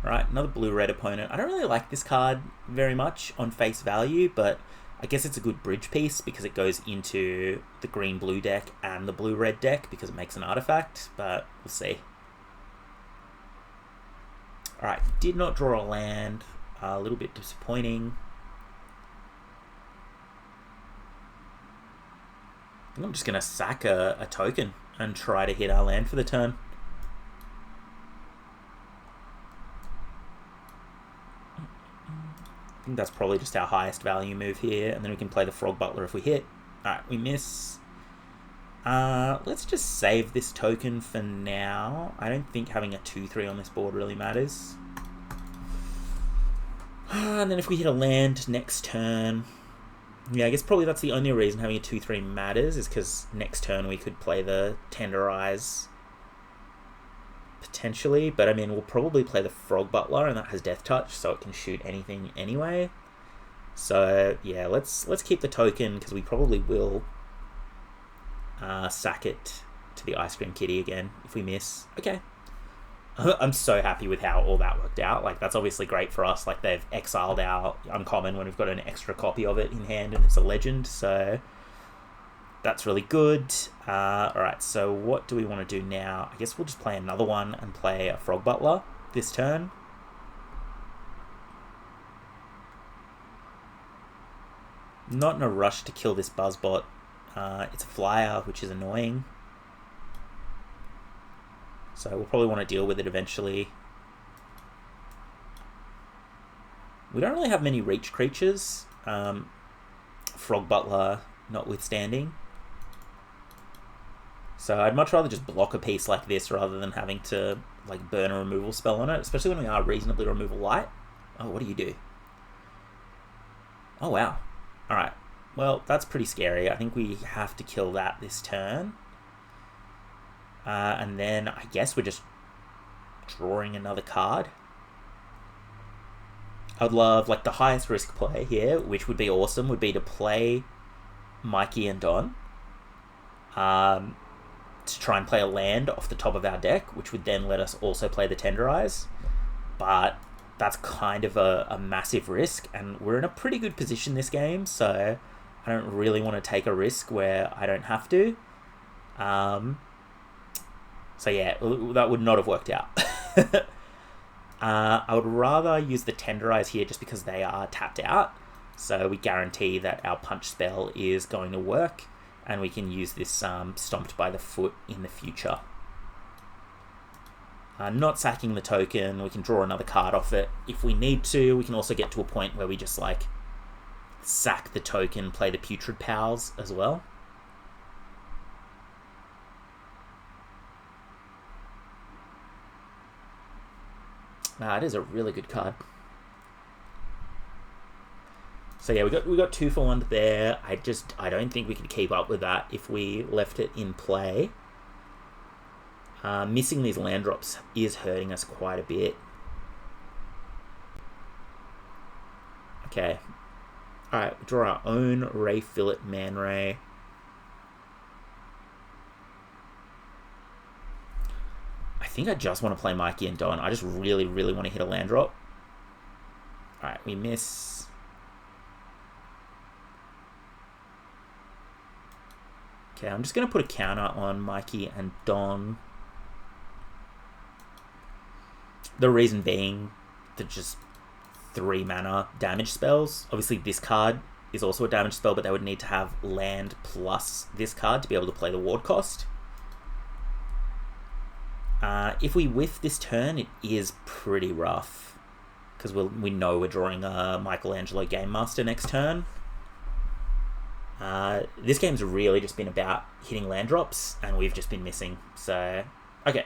Alright, another blue-red opponent. I don't really like this card very much on face value, but I guess it's a good bridge piece because it goes into the green-blue deck and the blue-red deck because it makes an artifact, but we'll see. Alright, did not draw a land. A little bit disappointing. I think I'm just going to sack a token and try to hit our land for the turn. I think that's probably just our highest value move here, and then we can play the Frog Butler if we hit. Alright, we miss. Let's just save this token for now. I don't think having a 2/3 on this board really matters. And then if we hit a land next turn... Yeah, I guess probably that's the only reason having a 2/3 matters, is because next turn we could play the Tenderize potentially, but I mean, we'll probably play the Frog Butler, and that has Death Touch, so it can shoot anything anyway. So yeah, let's keep the token, because we probably will sack it to the Ice Cream Kitty again if we miss. Okay. I'm so happy with how all that worked out. Like, that's obviously great for us. Like, they've exiled our uncommon when we've got an extra copy of it in hand and it's a legend, so that's really good. Alright, so what do we want to do now? I guess we'll just play another one and play a Frog Butler this turn. Not in a rush to kill this Buzzbot. It's a flyer, which is annoying. So we'll probably want to deal with it eventually. We don't really have many reach creatures. Frog Butler notwithstanding. So I'd much rather just block a piece like this rather than having to like burn a removal spell on it, especially when we are reasonably removal light. Oh, what do you do? Oh, wow. Alright. Well, that's pretty scary. I think we have to kill that this turn. And then I guess we're just drawing another card. I'd love, like, the highest risk play here, which would be awesome, would be to play Mikey and Don. to try and play a land off the top of our deck, which would then let us also play the Tenderize. But that's kind of a massive risk, and we're in a pretty good position this game, so I don't really want to take a risk where I don't have to. So yeah, that would not have worked out. I would rather use the Tenderize here just because they are tapped out, so we guarantee that our punch spell is going to work, and we can use this Stomped by the Foot in the future. Not sacking the token, we can draw another card off it if we need to. We can also get to a point where we just like sack the token, play the Putrid Pals as well. It is a really good card. So yeah, we got 2 for 1 there. I don't think we could keep up with that if we left it in play. Missing these land drops is hurting us quite a bit. Okay. Alright, we draw our own Ray Fillet Man Ray. I think I just want to play Mikey and Don. I just really, really want to hit a land drop. Alright, we miss. Okay, I'm just going to put a counter on Mikey and Don. The reason being that just 3 mana damage spells. Obviously this card is also a damage spell, but they would need to have land plus this card to be able to play the ward cost. If we whiff this turn, it is pretty rough, because we know we're drawing a Michelangelo Game Master next turn. This game's really just been about hitting land drops, and we've just been missing. So, okay.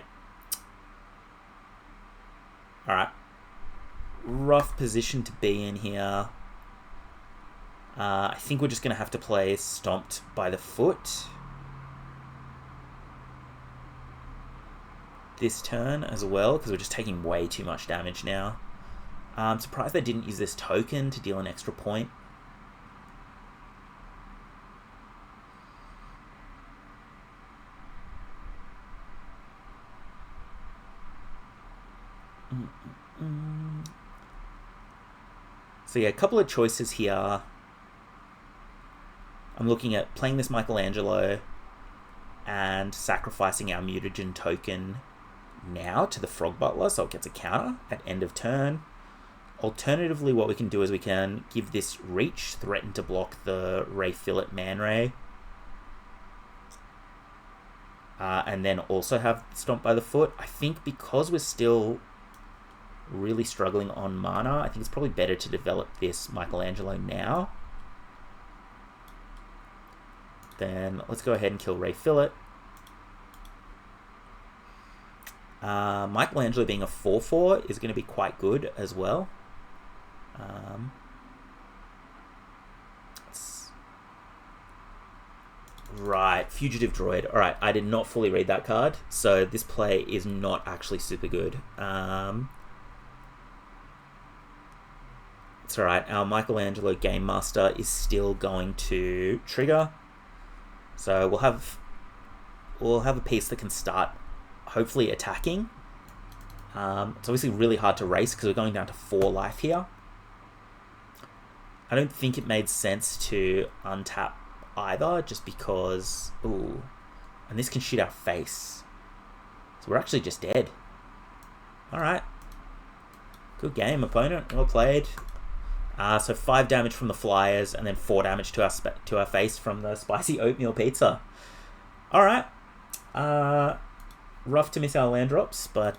Alright. Rough position to be in here. I think we're just going to have to play Stomped by the Foot this turn as well, because we're just taking way too much damage now. I'm surprised they didn't use this token to deal an extra point. So yeah, a couple of choices here. I'm looking at playing this Michelangelo and sacrificing our mutagen token now to the Frog Butler, so it gets a counter at end of turn. Alternatively, what we can do is we can give this reach, threaten to block the Ray Fillet Man Ray, and then also have Stomp by the Foot. I think because we're still really struggling on mana, I think it's probably better to develop this Michelangelo now. Then let's go ahead and kill Ray Fillet. Michelangelo being a 4/4 is going to be quite good as well. Right, Fugitive Droid. Alright, I did not fully read that card, so this play is not actually super good. It's alright, our Michelangelo Game Master is still going to trigger. So we'll have a piece that can start hopefully attacking. It's obviously really hard to race because we're going down to 4 life here. I don't think it made sense to untap either, just because... Ooh. And this can shoot our face. So we're actually just dead. Alright. Good game, opponent. Well played. So 5 damage from the flyers, and then 4 damage to our face from the spicy oatmeal pizza. Alright. Rough to miss our land drops, but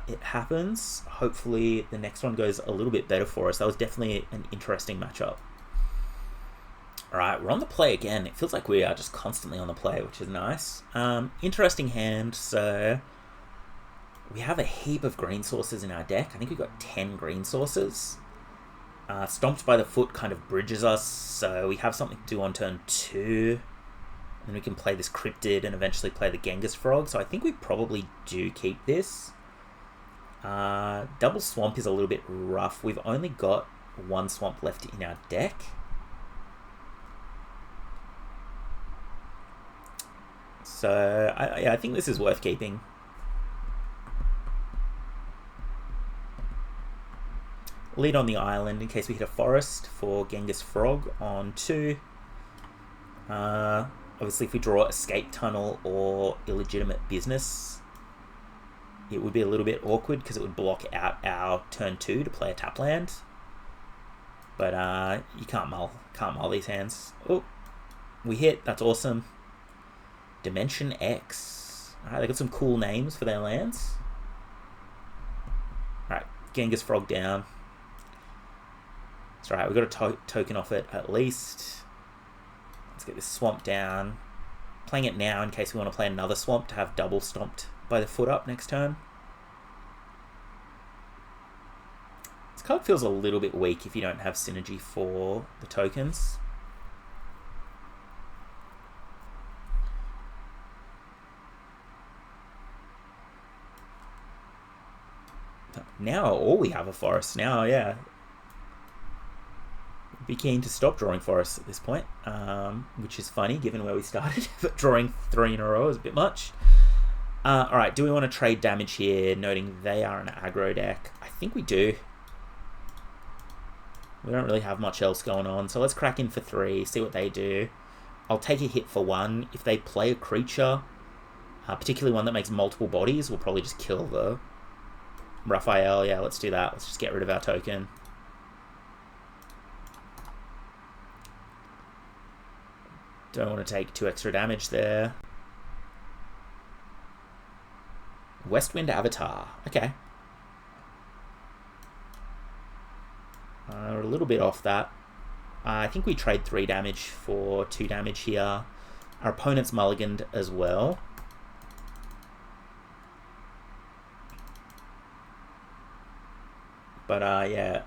it happens. Hopefully the next one goes a little bit better for us. That was definitely an interesting matchup. Alright, we're on the play again. It feels like we are just constantly on the play, which is nice. Interesting hand. So we have a heap of green sources in our deck. I think we've got 10 green sources. Stomped by the Foot kind of bridges us, so we have something to do on turn 2. And we can play this Cryptid and eventually play the Genghis Frog. So I think we probably do keep this. Double Swamp is a little bit rough. We've only got 1 Swamp left in our deck. So, I think this is worth keeping. Lead on the island in case we hit a forest for Genghis Frog on 2. Obviously, if we draw Escape Tunnel or Illegitimate Business, it would be a little bit awkward because it would block out our turn 2 to play a tap land. But you can't mull these hands. Oh, we hit. That's awesome. Dimension X. Alright, they got some cool names for their lands. Alright, Genghis Frog down. That's right, we've got a token off it at least. Let's get this swamp down. Playing it now in case we want to play another swamp to have double stomped by the foot up next turn. This card feels a little bit weak if you don't have synergy for the tokens. Now all we have are forests. Now, yeah. Be keen to stop drawing forests at this point, which is funny given where we started, but drawing 3 in a row is a bit much. Alright, do we want to trade damage here, noting they are an aggro deck? I think we do. We don't really have much else going on, so let's crack in for 3, see what they do. I'll take a hit for 1. If they play a creature, particularly one that makes multiple bodies, we'll probably just kill the Raphael. Yeah, let's do that. Let's just get rid of our token. Don't want to take 2 extra damage there. Westwind Avatar. Okay. We're a little bit off that. I think we trade 3 damage for 2 damage here. Our opponent's mulliganed as well. But, yeah.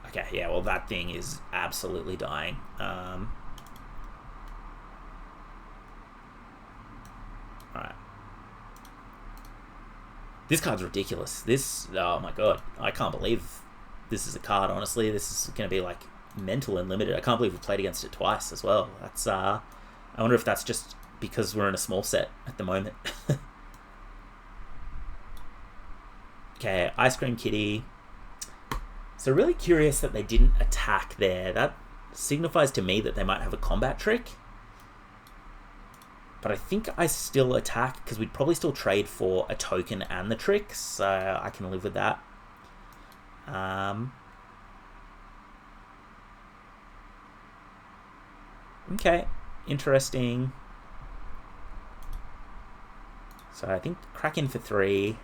Okay, yeah, well, that thing is absolutely dying. Alright. This card's ridiculous. This, oh my god, I can't believe this is a card, honestly. This is going to be, like, mental and limited. I can't believe we played against it twice as well. That's, I wonder if that's just because we're in a small set at the moment. Okay, Ice Cream Kitty. So really curious that they didn't attack there. That signifies to me that they might have a combat trick. But I think I still attack because we'd probably still trade for a token and the trick, so I can live with that. Okay, interesting. So I think crack in for 3.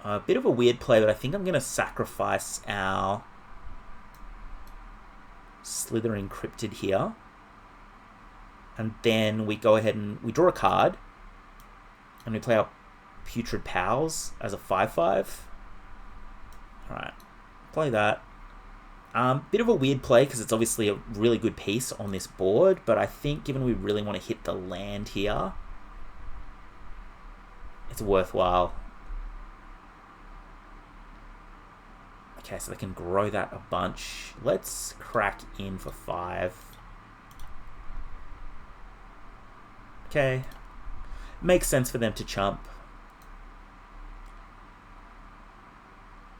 A bit of a weird play, but I think I'm going to sacrifice our Slithering Cryptid here. And then we go ahead and we draw a card. And we play our Putrid Pals as a 5/5. Alright, play that. Bit of a weird play because it's obviously a really good piece on this board, but I think given we really want to hit the land here, it's worthwhile. Okay, so they can grow that a bunch. Let's crack in for 5. Okay. Makes sense for them to chump.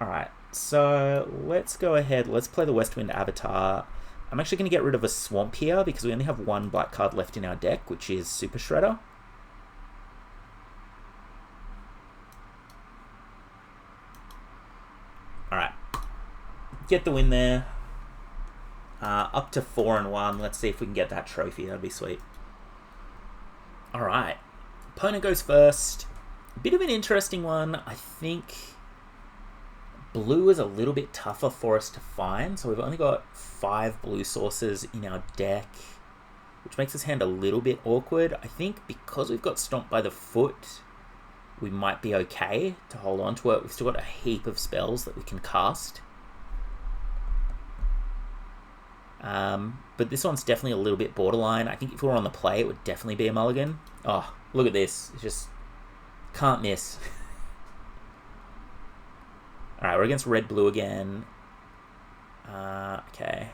Alright, so let's go ahead. Let's play the Westwind Avatar. I'm actually going to get rid of a swamp here because we only have 1 black card left in our deck, which is Super Shredder. Alright. Get the win there. Up to 4-1. Let's see if we can get that trophy. That'd be sweet. Alright. Opponent goes first. A bit of an interesting one. I think blue is a little bit tougher for us to find. So we've only got 5 blue sources in our deck, which makes this hand a little bit awkward. I think because we've got Stomped by the Foot, we might be okay to hold on to it. We've still got a heap of spells that we can cast. But this one's definitely a little bit borderline. I think if we were on the play, it would definitely be a mulligan. Oh, look at this. It's just can't miss. Alright, we're against red-blue again. Okay.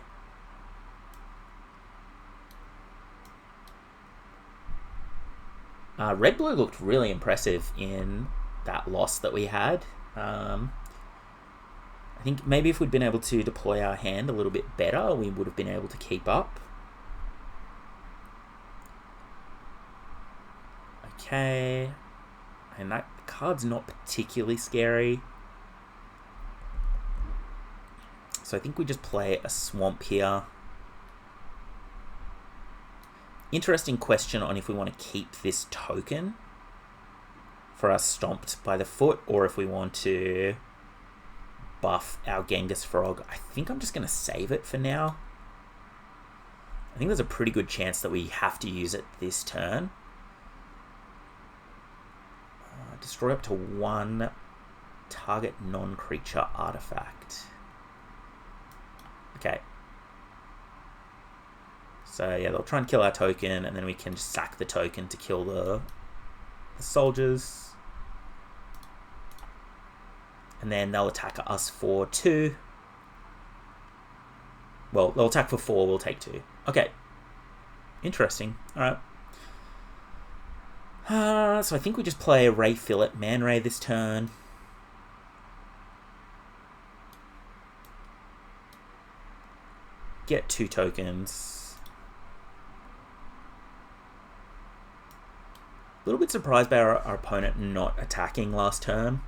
Red-blue looked really impressive in that loss that we had. I think maybe if we'd been able to deploy our hand a little bit better, we would have been able to keep up. Okay. And that card's not particularly scary. So I think we just play a swamp here. Interesting question on if we want to keep this token for us stomped by the foot, or if we want to buff our Genghis Frog. I think I'm just going to save it for now. I think there's a pretty good chance that we have to use it this turn. Destroy up to 1 target non-creature artifact. Okay. So yeah, they'll try and kill our token, and then we can just sack the token to kill the soldiers. And then they'll attack us for 2. Well, they'll attack for 4, we'll take 2. Okay. Interesting. Alright. So I think we just play Ray Fillet, Man Ray this turn. Get 2 tokens. A little bit surprised by our opponent not attacking last turn.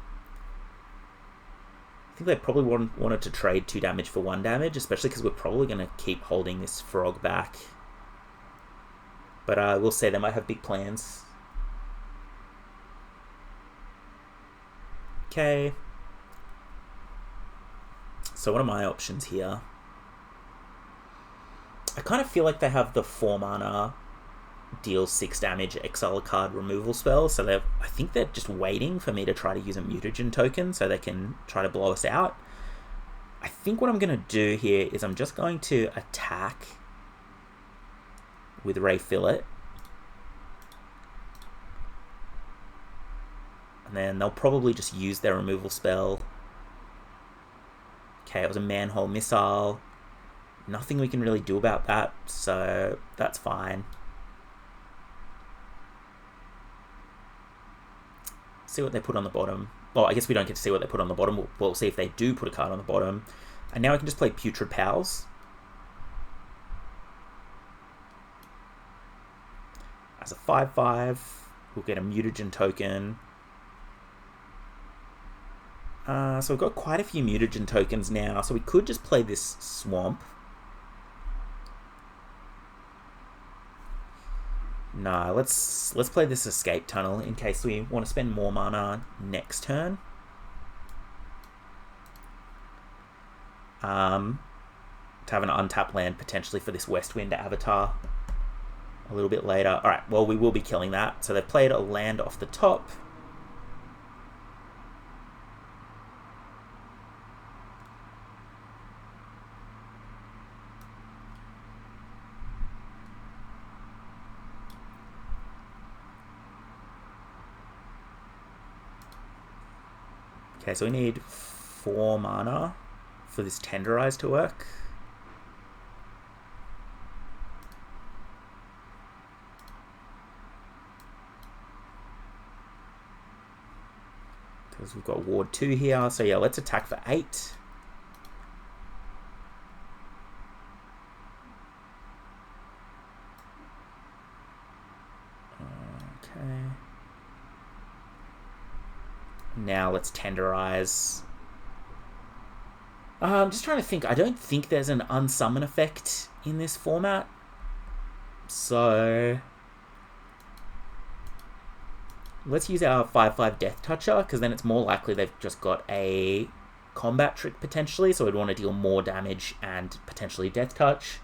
I think they probably wanted to trade 2 damage for 1 damage, especially because we're probably going to keep holding this frog back. But we'll say they might have big plans. Okay. So what are my options here? I kind of feel like they have the 4 mana deal 6 damage, exile a card removal spell, so I think they're just waiting for me to try to use a mutagen token so they can try to blow us out. I think what I'm going to do here is I'm just going to attack with Ray Fillet. And then they'll probably just use their removal spell. Okay, it was a manhole missile. Nothing we can really do about that, so that's fine. See what they put on the bottom. Well, I guess we don't get to see what they put on the bottom. We'll see if they do put a card on the bottom. And now I can just play Putrid Pals. As a 5/5, we'll get a mutagen token. So we've got quite a few mutagen tokens now, so we could just play this swamp. No, let's play this escape tunnel in case we want to spend more mana next turn. To have an untapped land potentially for this Westwind avatar a little bit later. Alright, well, we will be killing that. So they've played a land off the top. Okay, so we need 4 mana for this Tenderize to work. Because we've got Ward 2 here, so yeah, let's attack for 8. Okay. Now let's Tenderize. I'm just trying to think. I don't think there's an unsummon effect in this format. So let's use our 5/5 Death Toucher, because then it's more likely they've just got a combat trick potentially, so we'd want to deal more damage and potentially Death Touch.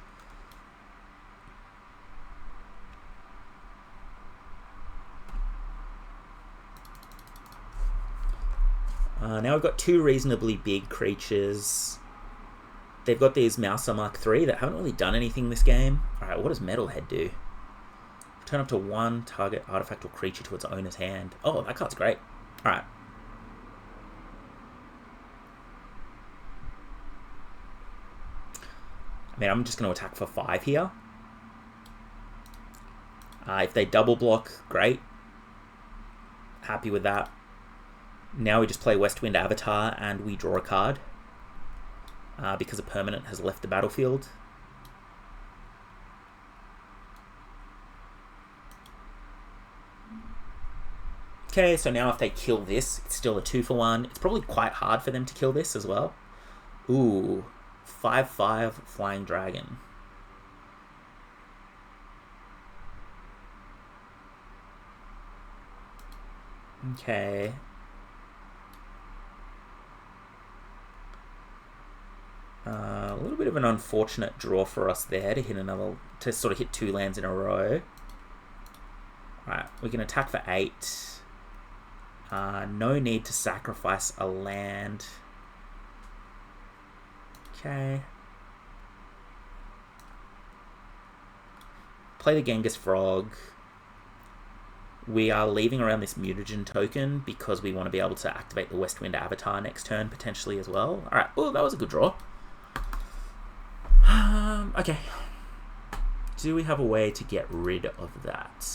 Now we've got 2 reasonably big creatures. They've got these Mouser Mark III that haven't really done anything this game. Alright, what does Metalhead do? Turn up to 1 target artifact or creature to its owner's hand. Oh, that card's great. Alright. I mean, I'm just going to attack for 5 here. If they double block, great. Happy with that. Now we just play Westwind Avatar and we draw a card because a permanent has left the battlefield. Okay, so now if they kill this, it's still a 2-for-1. It's probably quite hard for them to kill this as well. Ooh, 5/5 Flying Dragon. Okay. A little bit of an unfortunate draw for us there to sort of hit 2 lands in a row. Alright, we can attack for 8. No need to sacrifice a land. Okay. Play the Genghis Frog. We are leaving around this mutagen token because we want to be able to activate the Westwind Avatar next turn potentially as well. Alright, oh, that was a good draw. Okay. Do we have a way to get rid of that?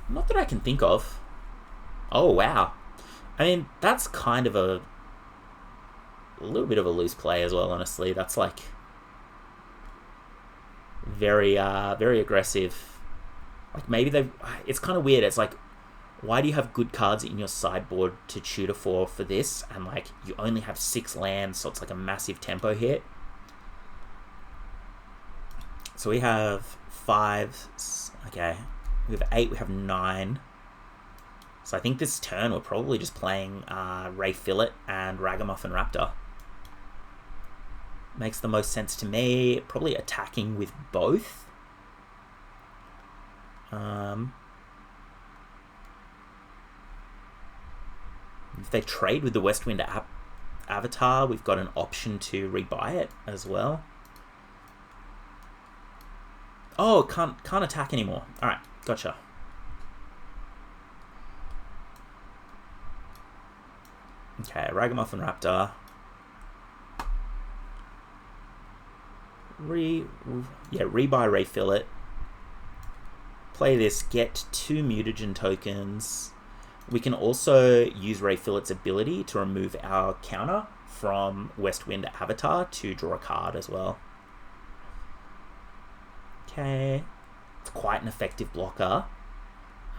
Not that I can think of. Oh, wow. I mean, that's kind of a little bit of a loose play as well, honestly. That's like very aggressive. Like maybe it's kind of weird. It's like, why do you have good cards in your sideboard to tutor for this? And like, you only have 6 lands, so it's like a massive tempo hit. So we have 5. Okay. We have 8, we have 9. So I think this turn we're probably just playing Ray Fillet and Ragamuffin Raptor. Makes the most sense to me. Probably attacking with both. If they trade with the Westwind Avatar, we've got an option to rebuy it as well. Oh, can't attack anymore. Alright, gotcha. Okay, Ragamuffin Raptor. Rebuy Ray Fillet. Play this, get 2 mutagen tokens. We can also use Ray Fillet's ability to remove our counter from Westwind Avatar to draw a card as well. Okay, it's quite an effective blocker.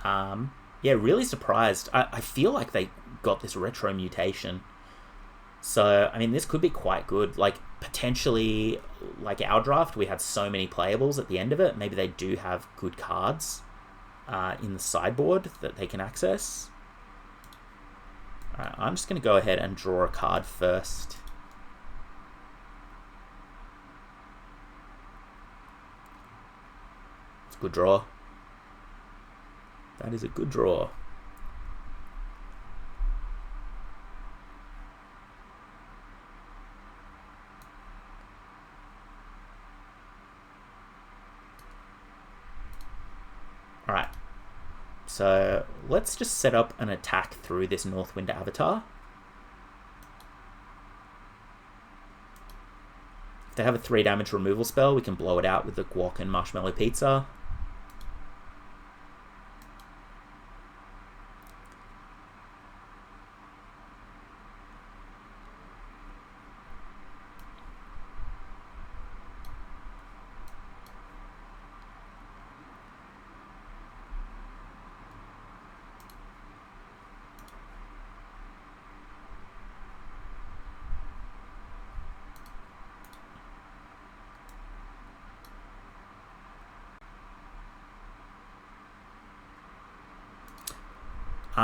Yeah, really surprised. I feel like they got this retro mutation. So, I mean, this could be quite good. Like, potentially, like our draft, we had so many playables at the end of it. Maybe they do have good cards in the sideboard that they can access. Alright, I'm just going to go ahead and draw a card first. It's a good draw. That is a good draw. Alright, so let's just set up an attack through this Northwind Avatar. If they have a 3 damage removal spell, we can blow it out with the Guac and Marshmallow Pizza.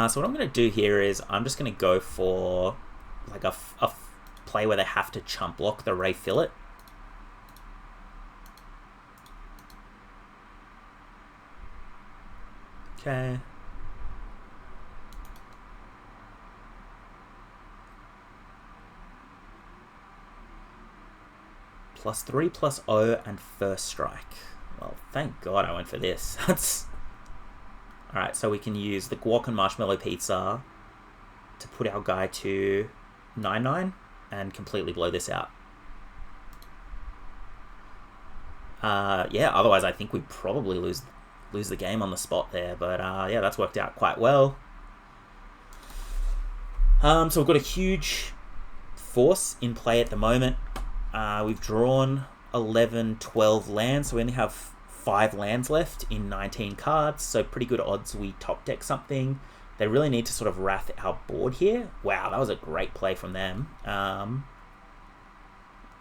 So what I'm going to do here is I'm just going to go for like a play where they have to chump block the Ray Fillet. Okay. +3/+0 and first strike. Well, thank God I went for this. That's... Alright, so we can use the Guac and Marshmallow Pizza to put our guy to 9/9 and completely blow this out. Yeah, otherwise I think we'd probably lose lose the game on the spot there. But yeah, that's worked out quite well. So we've got a huge force in play at the moment. We've drawn 11, 12 lands, so we only have 5 lands left in 19 cards, so pretty good odds we top deck something. They really need to sort of wrath our board here. Wow, that was a great play from them. That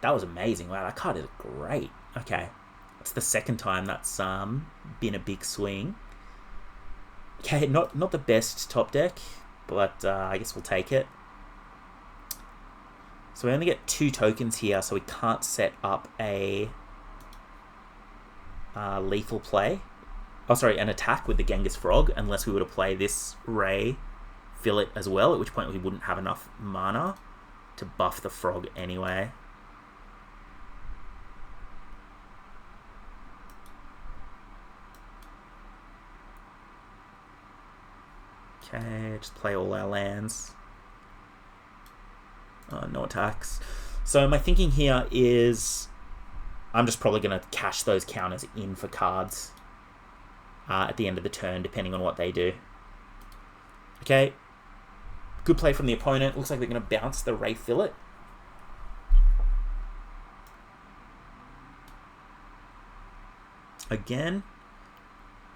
was amazing. Wow, that card is great. Okay, it's the second time that's been a big swing. Okay, not the best top deck, but I guess we'll take it. So we only get 2 tokens here, so we can't set up a lethal play. Oh, sorry, an attack with the Genghis Frog, unless we were to play this Ray Fillet as well, at which point we wouldn't have enough mana to buff the frog anyway. Okay, just play all our lands. No attacks. So my thinking here is I'm just probably going to cash those counters in for cards at the end of the turn, depending on what they do. Okay, good play from the opponent. Looks like they're going to bounce the Ray Fillet. Again.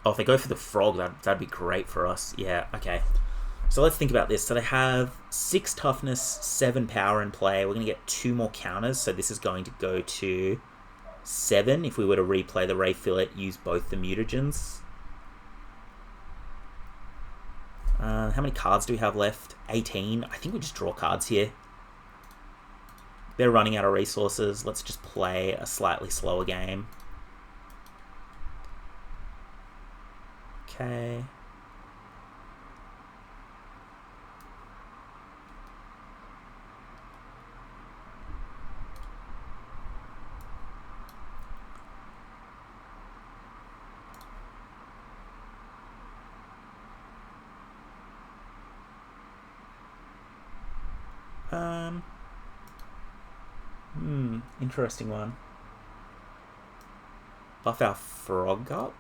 Oh, if they go for the frog, that'd be great for us. Yeah, okay. So let's think about this. So they have 6 toughness, 7 power in play. We're going to get 2 more counters, so this is going to go to 7 if we were to replay the Ray Fillet, use both the mutagens. How many cards do we have left? 18. I think we just draw cards here. They're running out of resources. Let's just play a slightly slower game. Okay. Interesting one. Buff our frog up.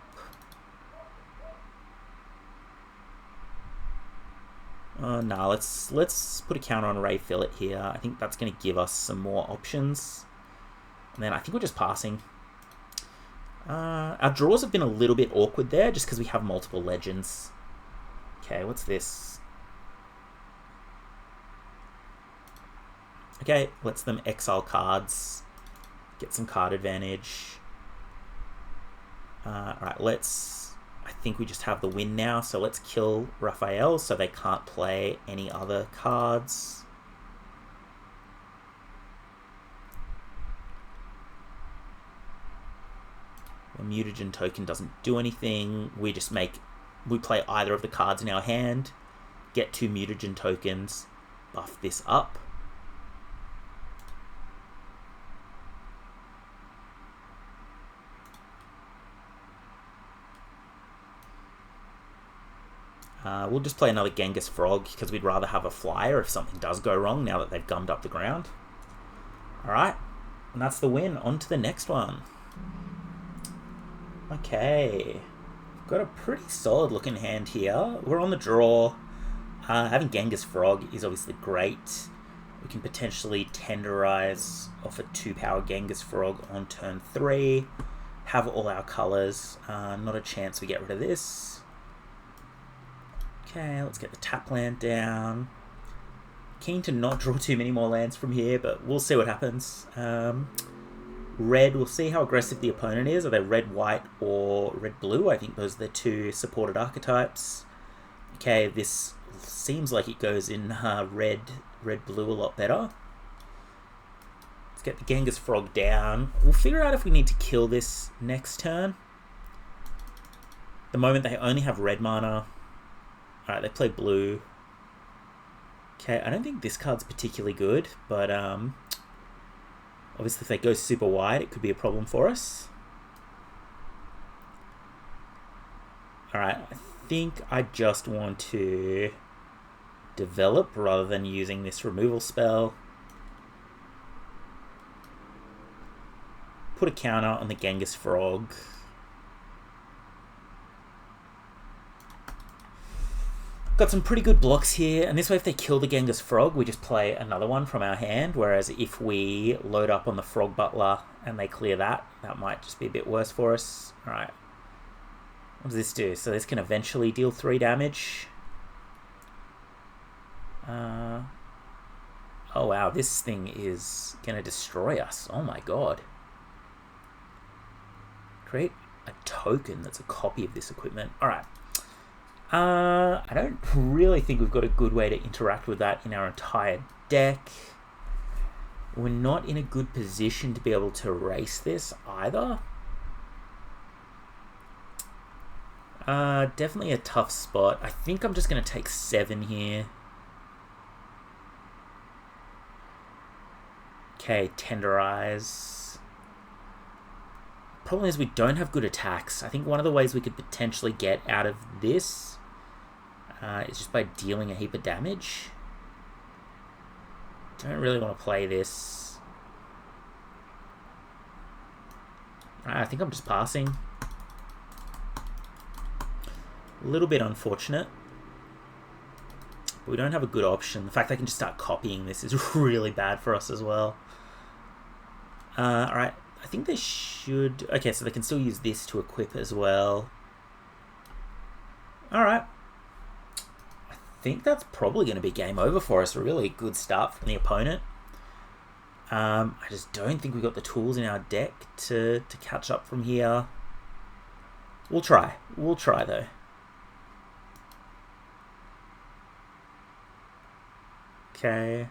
Nah, let's put a counter on Ray Fillet here. I think that's going to give us some more options. And then I think we're just passing. Our draws have been a little bit awkward there, just because we have multiple legends. Okay, what's this? Okay, lets them exile cards, get some card advantage. Alright, I think we just have the win now, so let's kill Raphael so they can't play any other cards. The mutagen token doesn't do anything. We play either of the cards in our hand, get 2 mutagen tokens, buff this up. We'll just play another Genghis Frog because we'd rather have a flyer if something does go wrong now that they've gummed up the ground. Alright, and that's the win. On to the next one. Okay, got a pretty solid looking hand here. We're on the draw. Having Genghis Frog is obviously great. We can potentially tenderize off a 2-power Genghis Frog on turn 3. Have all our colours. Not a chance we get rid of this. Okay, let's get the tap land down. Keen to not draw too many more lands from here, but we'll see what happens. Red, we'll see how aggressive the opponent is. Are they red, white, or red, blue? I think those are the 2 supported archetypes. Okay, this seems like it goes in red, blue a lot better. Let's get the Genghis Frog down. We'll figure out if we need to kill this next turn. At the moment, they only have red mana. Alright, they play blue. Okay, I don't think this card's particularly good, but obviously if they go super wide, it could be a problem for us. Alright, I think I just want to develop rather than using this removal spell. Put a counter on the Genghis Frog. Got some pretty good blocks here, and this way if they kill the Genghis Frog, we just play another one from our hand, whereas if we load up on the Frog Butler and they clear that, that might just be a bit worse for us. Alright. What does this do? So this can eventually deal 3 damage. Oh wow, this thing is going to destroy us. Oh my god. Create a token that's a copy of this equipment. Alright. I don't really think we've got a good way to interact with that in our entire deck. We're not in a good position to be able to race this either. Definitely a tough spot. I think I'm just going to take 7 here. Okay, Tenderize. Problem is we don't have good attacks. I think one of the ways we could potentially get out of this is just by dealing a heap of damage. Don't really want to play this. I think I'm just passing. A little bit unfortunate. But we don't have a good option. The fact I can just start copying this is really bad for us as well. Alright, I think they should... Okay, so they can still use this to equip as well. Alright. I think that's probably going to be game over for us. A really good start from the opponent. I just don't think we've got the tools in our deck to catch up from here. We'll try. We'll try, though. Okay.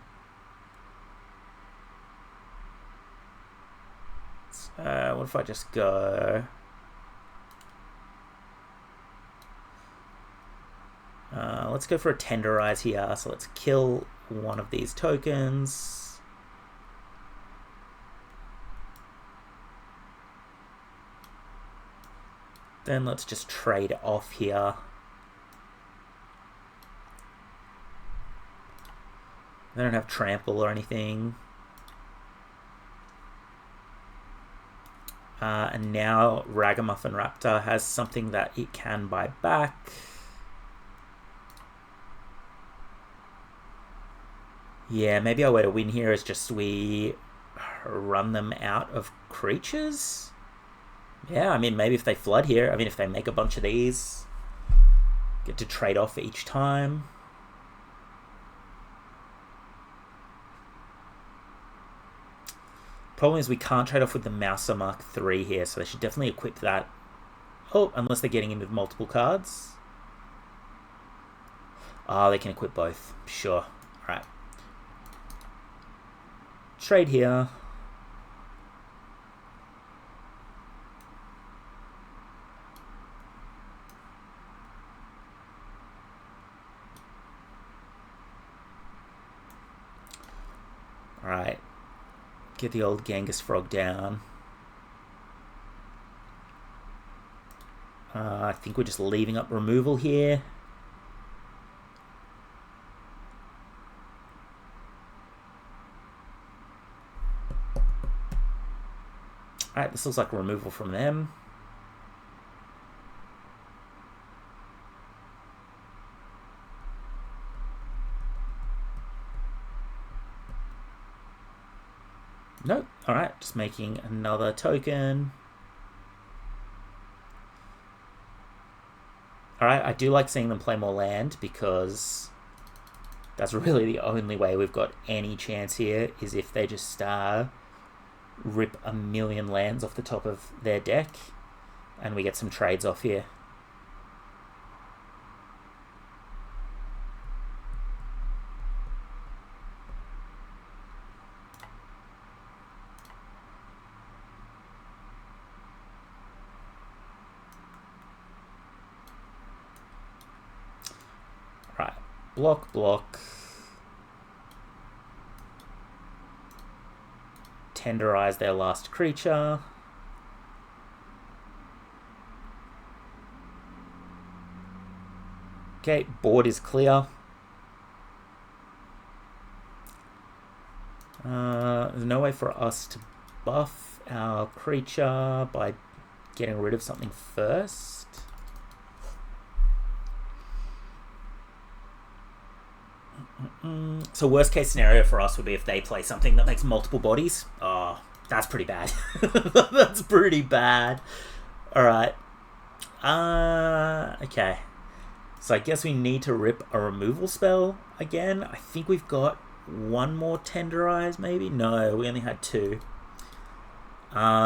What if I just go... let's go for a Tenderize here. So let's kill one of these tokens. Then let's just trade off here. They don't have trample or anything. And now Ragamuffin Raptor has something that it can buy back. Yeah, maybe our way to win here is just we run them out of creatures. Yeah, I mean, maybe if they flood here, I mean, if they make a bunch of these, get to trade off each time. Problem is we can't trade off with the Mouser Mark III here, so they should definitely equip that. Oh, unless they're getting in with multiple cards. Oh, they can equip both. Sure. Alright. Trade here. Alright. Get the old Genghis Frog down. I think we're just leaving up removal here. Alright, this looks like removal from them. Nope. Alright, just making another token. Alright, I do like seeing them play more land because that's really the only way we've got any chance here is if they just rip a million lands off the top of their deck and we get some trades off here. Right, block, block. Tenderize their last creature. Okay, board is clear. There's no way for us to buff our creature by getting rid of something first. So worst case scenario for us would be if they play something that makes multiple bodies. Oh, that's pretty bad. That's pretty bad. Alright. Okay. So I guess we need to rip a removal spell again. I think we've got one more Tenderize, maybe? No, we only had two.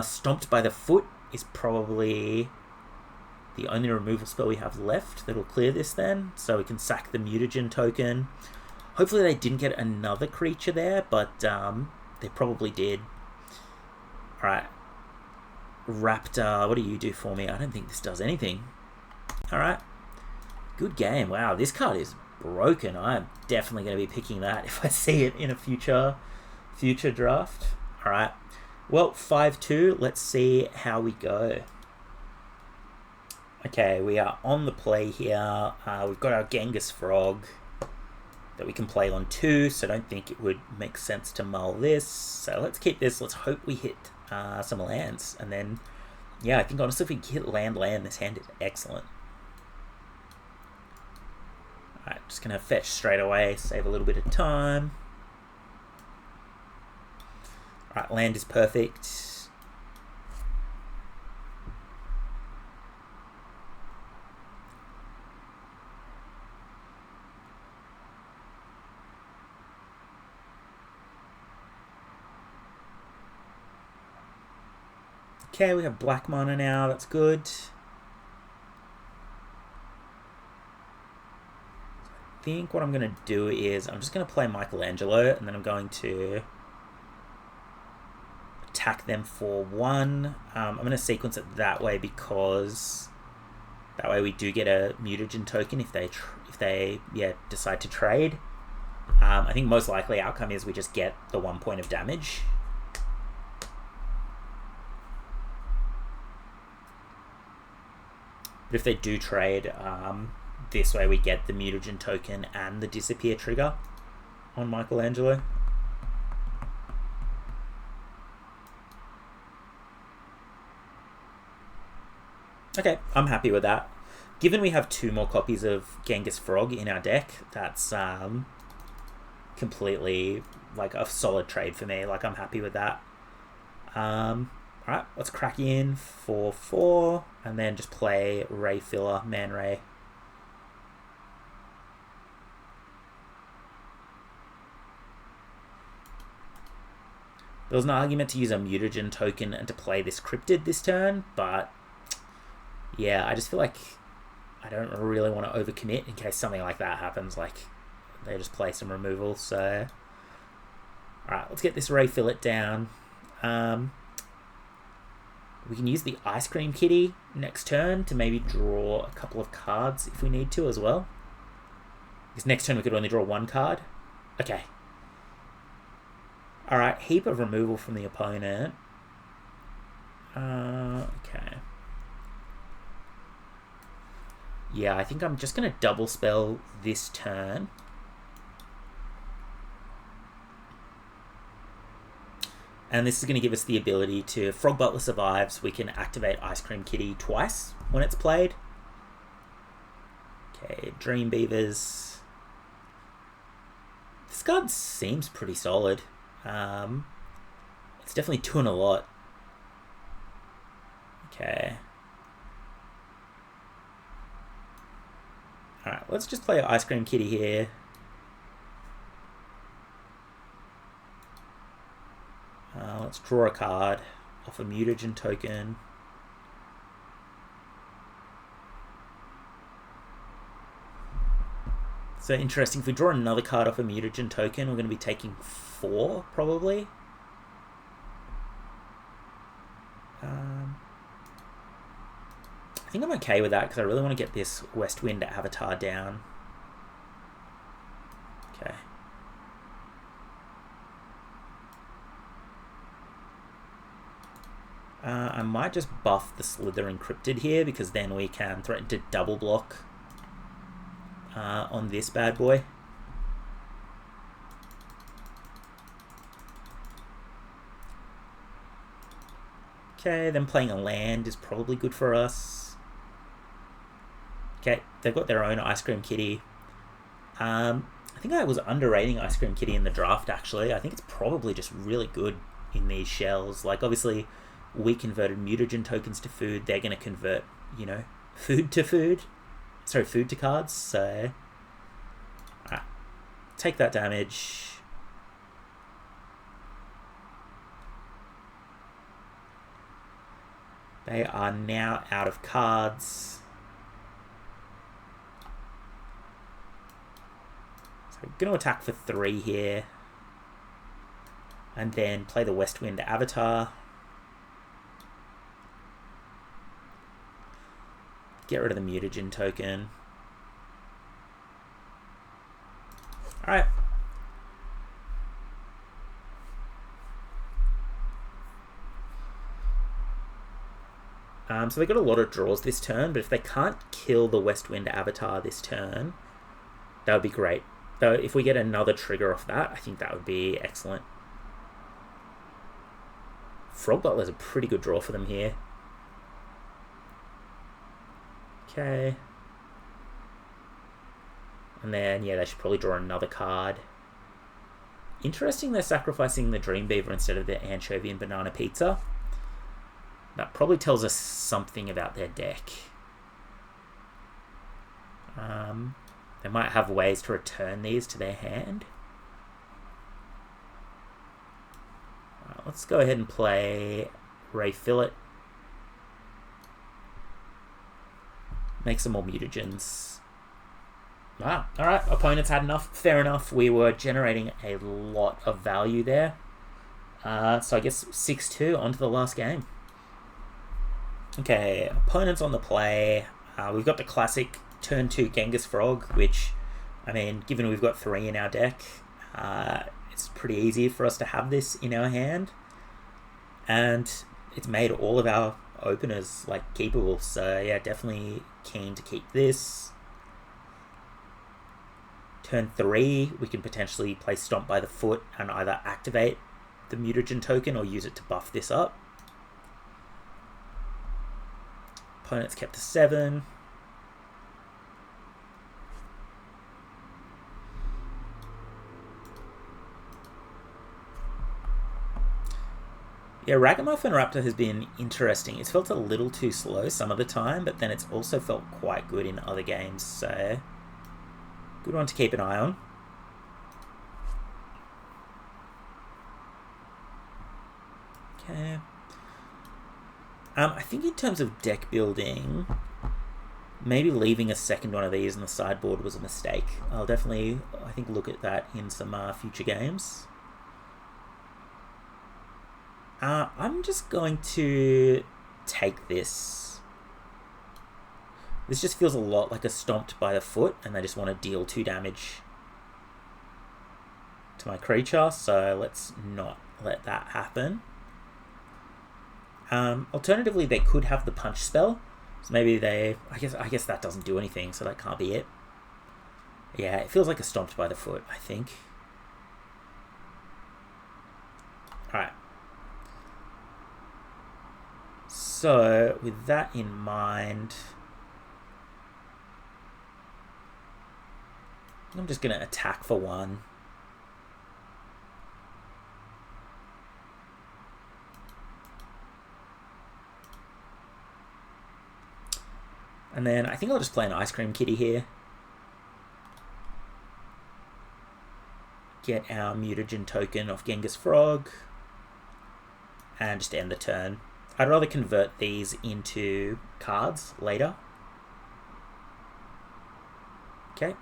Stomped by the Foot is probably the only removal spell we have left that'll clear this then. So we can sack the mutagen token. Hopefully they didn't get another creature there, but they probably did. Alright. Raptor, what do you do for me? I don't think this does anything. Alright. Good game. Wow, this card is broken. I'm definitely going to be picking that if I see it in a future draft. Alright. Well, 5-2. Let's see how we go. Okay, we are on the play here. We've got our Genghis Frog that we can play on 2, so I don't think it would make sense to mull this. So let's keep this. Let's hope we hit some lands. And then, yeah, I think honestly if we hit land, this hand is excellent. Alright, just going to fetch straight away, save a little bit of time. Alright, land is perfect. Okay, we have black mana now, that's good. I think what I'm going to do is I'm just going to play Michelangelo and then I'm going to attack them for 1. I'm going to sequence it that way because that way we do get a mutagen token if they decide to trade. I think most likely outcome is we just get the 1 point of damage. But if they do trade, this way we get the mutagen token and the disappear trigger on Michelangelo. Okay, I'm happy with that. Given we have 2 more copies of Genghis Frog in our deck, that's completely like a solid trade for me. Like, I'm happy with that. Alright, let's crack in for 4 and then just play Ray Filler, Man Ray. There was an argument to use a mutagen token and to play this cryptid this turn, but yeah, I just feel like I don't really want to overcommit in case something like that happens, like they just play some removal. So alright, let's get this Ray Fillet down. We can use the Ice Cream Kitty next turn to maybe draw a couple of cards if we need to as well. Because next turn we could only draw 1 card. Okay. Alright, heap of removal from the opponent. Okay. Yeah, I think I'm just going to double spell this turn. And this is going to give us the ability to, if Frog Butler survives, we can activate Ice Cream Kitty twice when it's played. Okay, Dream Beavers. This card seems pretty solid. It's definitely doing a lot. Okay. Alright, let's just play Ice Cream Kitty here. Let's draw a card off a mutagen token. So interesting, if we draw another card off a mutagen token, we're going to be taking 4, probably. I think I'm okay with that, because I really want to get this West Wind Avatar down. Okay. I might just buff the Slithering Cryptid here, because then we can threaten to double block on this bad boy. Okay, then playing a land is probably good for us. Okay, they've got their own Ice Cream Kitty. I think I was underrating Ice Cream Kitty in the draft, actually. I think it's probably just really good in these shells. Like, obviously, we converted mutagen tokens to food. They're going to convert, food to food. Sorry, food to cards. So, alright. Take that damage. They are now out of cards. So we're going to attack for 3 here. And then play the Westwind Avatar. Get rid of the mutagen token. Alright. So they got a lot of draws this turn, but if they can't kill the Westwind Avatar this turn, that would be great. Though if we get another trigger off that, I think that would be excellent. Frog Butler's a pretty good draw for them here. Okay. And then, yeah, they should probably draw another card. Interesting they're sacrificing the Dream Beaver instead of the Anchovy and Banana Pizza. That probably tells us something about their deck. They might have ways to return these to their hand. Let's go ahead and play Ray Fillet. Make some more mutagens. Alright, opponents had enough. Fair enough. We were generating a lot of value there. So I guess 6-2 on to the last game. Okay, opponents on the play. We've got the classic turn 2 Genghis Frog, which, I mean, given we've got 3 in our deck, it's pretty easy for us to have this in our hand. And it's made all of our openers, like, keepable. So, yeah, definitely keen to keep this. Turn 3, we can potentially play Stomp by the Foot and either activate the mutagen token or use it to buff this up. Opponent's kept to 7. Yeah, Ragamuffin Raptor has been interesting. It's felt a little too slow some of the time, but then it's also felt quite good in other games, so good one to keep an eye on. Okay. I think in terms of deck building, maybe leaving a second one of these on the sideboard was a mistake. I'll definitely, I think, look at that in some future games. I'm just going to take this. This just feels a lot like a Stomped by the Foot, and I just want to deal 2 damage to my creature, so let's not let that happen. Alternatively, they could have the punch spell, so maybe they... I guess that doesn't do anything, so that can't be it. Yeah, it feels like a Stomped by the Foot, I think. Alright. So, with that in mind, I'm just going to attack for 1. And then I think I'll just play an Ice Cream Kitty here. Get our mutagen token off Genghis Frog. And just end the turn. I'd rather convert these into cards later. Okay.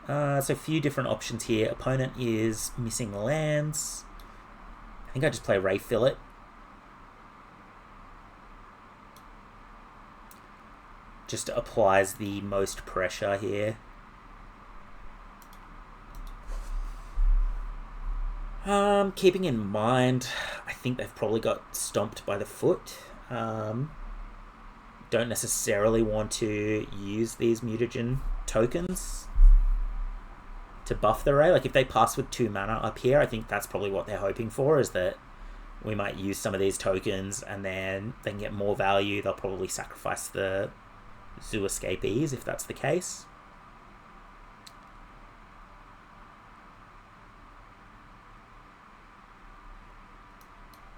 So a few different options here. Opponent is missing lands. I think I just play Ray Fillet. Just applies the most pressure here. Keeping in mind, I think they've probably got Stomped by the Foot. Don't necessarily want to use these mutagen tokens to buff the Ray. Like, if they pass with 2 mana up here, I think that's probably what they're hoping for, is that we might use some of these tokens and then they can get more value. They'll probably sacrifice the Zoo Escapees, if that's the case.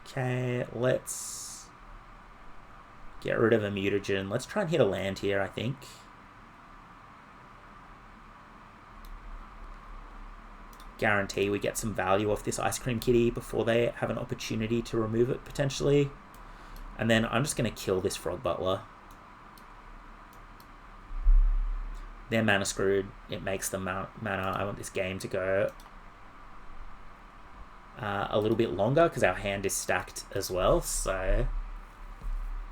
Okay, let's get rid of a mutagen. Let's try and hit a land here, I think. Guarantee we get some value off this Ice Cream Kitty before they have an opportunity to remove it, potentially. And then I'm just going to kill this Frog Butler. They're mana screwed. It makes them mana. I want this game to go a little bit longer because our hand is stacked as well. So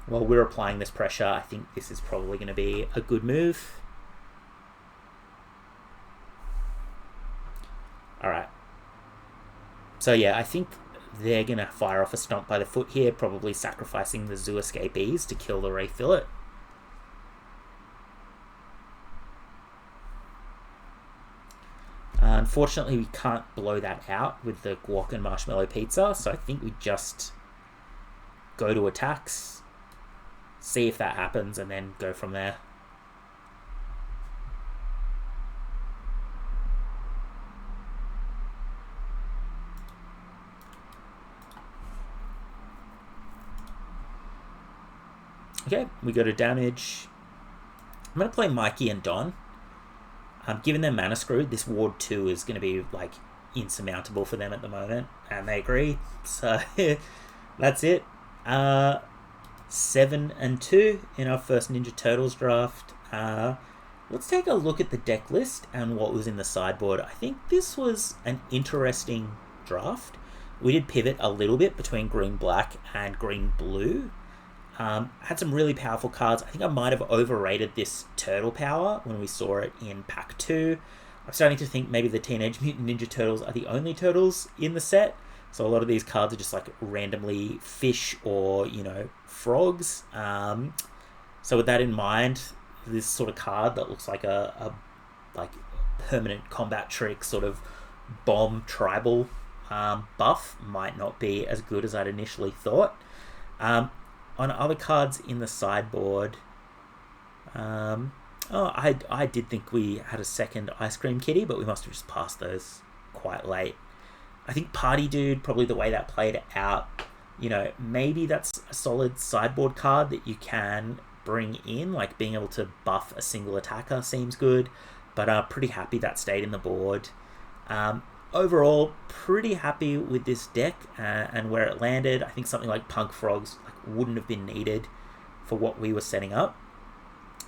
while we're applying this pressure, I think this is probably going to be a good move. Alright. So yeah, I think they're going to fire off a Stomp by the Foot here, probably sacrificing the Zoo Escapees to kill the Refill. Unfortunately, we can't blow that out with the Guac and Marshmallow Pizza, so I think we just go to attacks, see if that happens, and then go from there. Okay, we go to damage. I'm going to play Mikey and Don. Given they're mana screwed, this Ward 2 is going to be like insurmountable for them at the moment, and they agree. So that's it. 7-2 in our first Ninja Turtles draft. Let's take a look at the deck list and what was in the sideboard. I think this was an interesting draft. We did pivot a little bit between green-black and green-blue. Had some really powerful cards. I think I might have overrated this turtle power when we saw it in pack 2. I'm starting to think maybe the Teenage Mutant Ninja Turtles are the only turtles in the set. So a lot of these cards are just like randomly fish or, you know, frogs. So with that in mind, this sort of card that looks like a like permanent combat trick sort of bomb tribal buff might not be as good as I'd initially thought. On other cards in the sideboard, I did think we had a second Ice Cream Kitty, but we must have just passed those quite late. I think Party Dude, probably the way that played out, you know, maybe that's a solid sideboard card that you can bring in, like being able to buff a single attacker seems good, but pretty happy that stayed in the board. Overall, pretty happy with this deck and where it landed. I think something like Punk Frogs wouldn't have been needed for what we were setting up.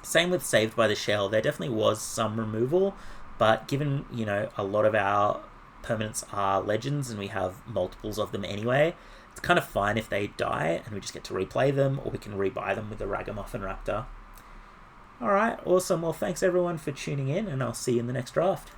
Same with Saved by the Shell. There definitely was some removal, but given, you know, a lot of our permanents are legends and we have multiples of them anyway, it's kind of fine if they die and we just get to replay them, or we can rebuy them with the Ragamuffin Raptor. Alright, awesome. Well, thanks everyone for tuning in, and I'll see you in the next draft.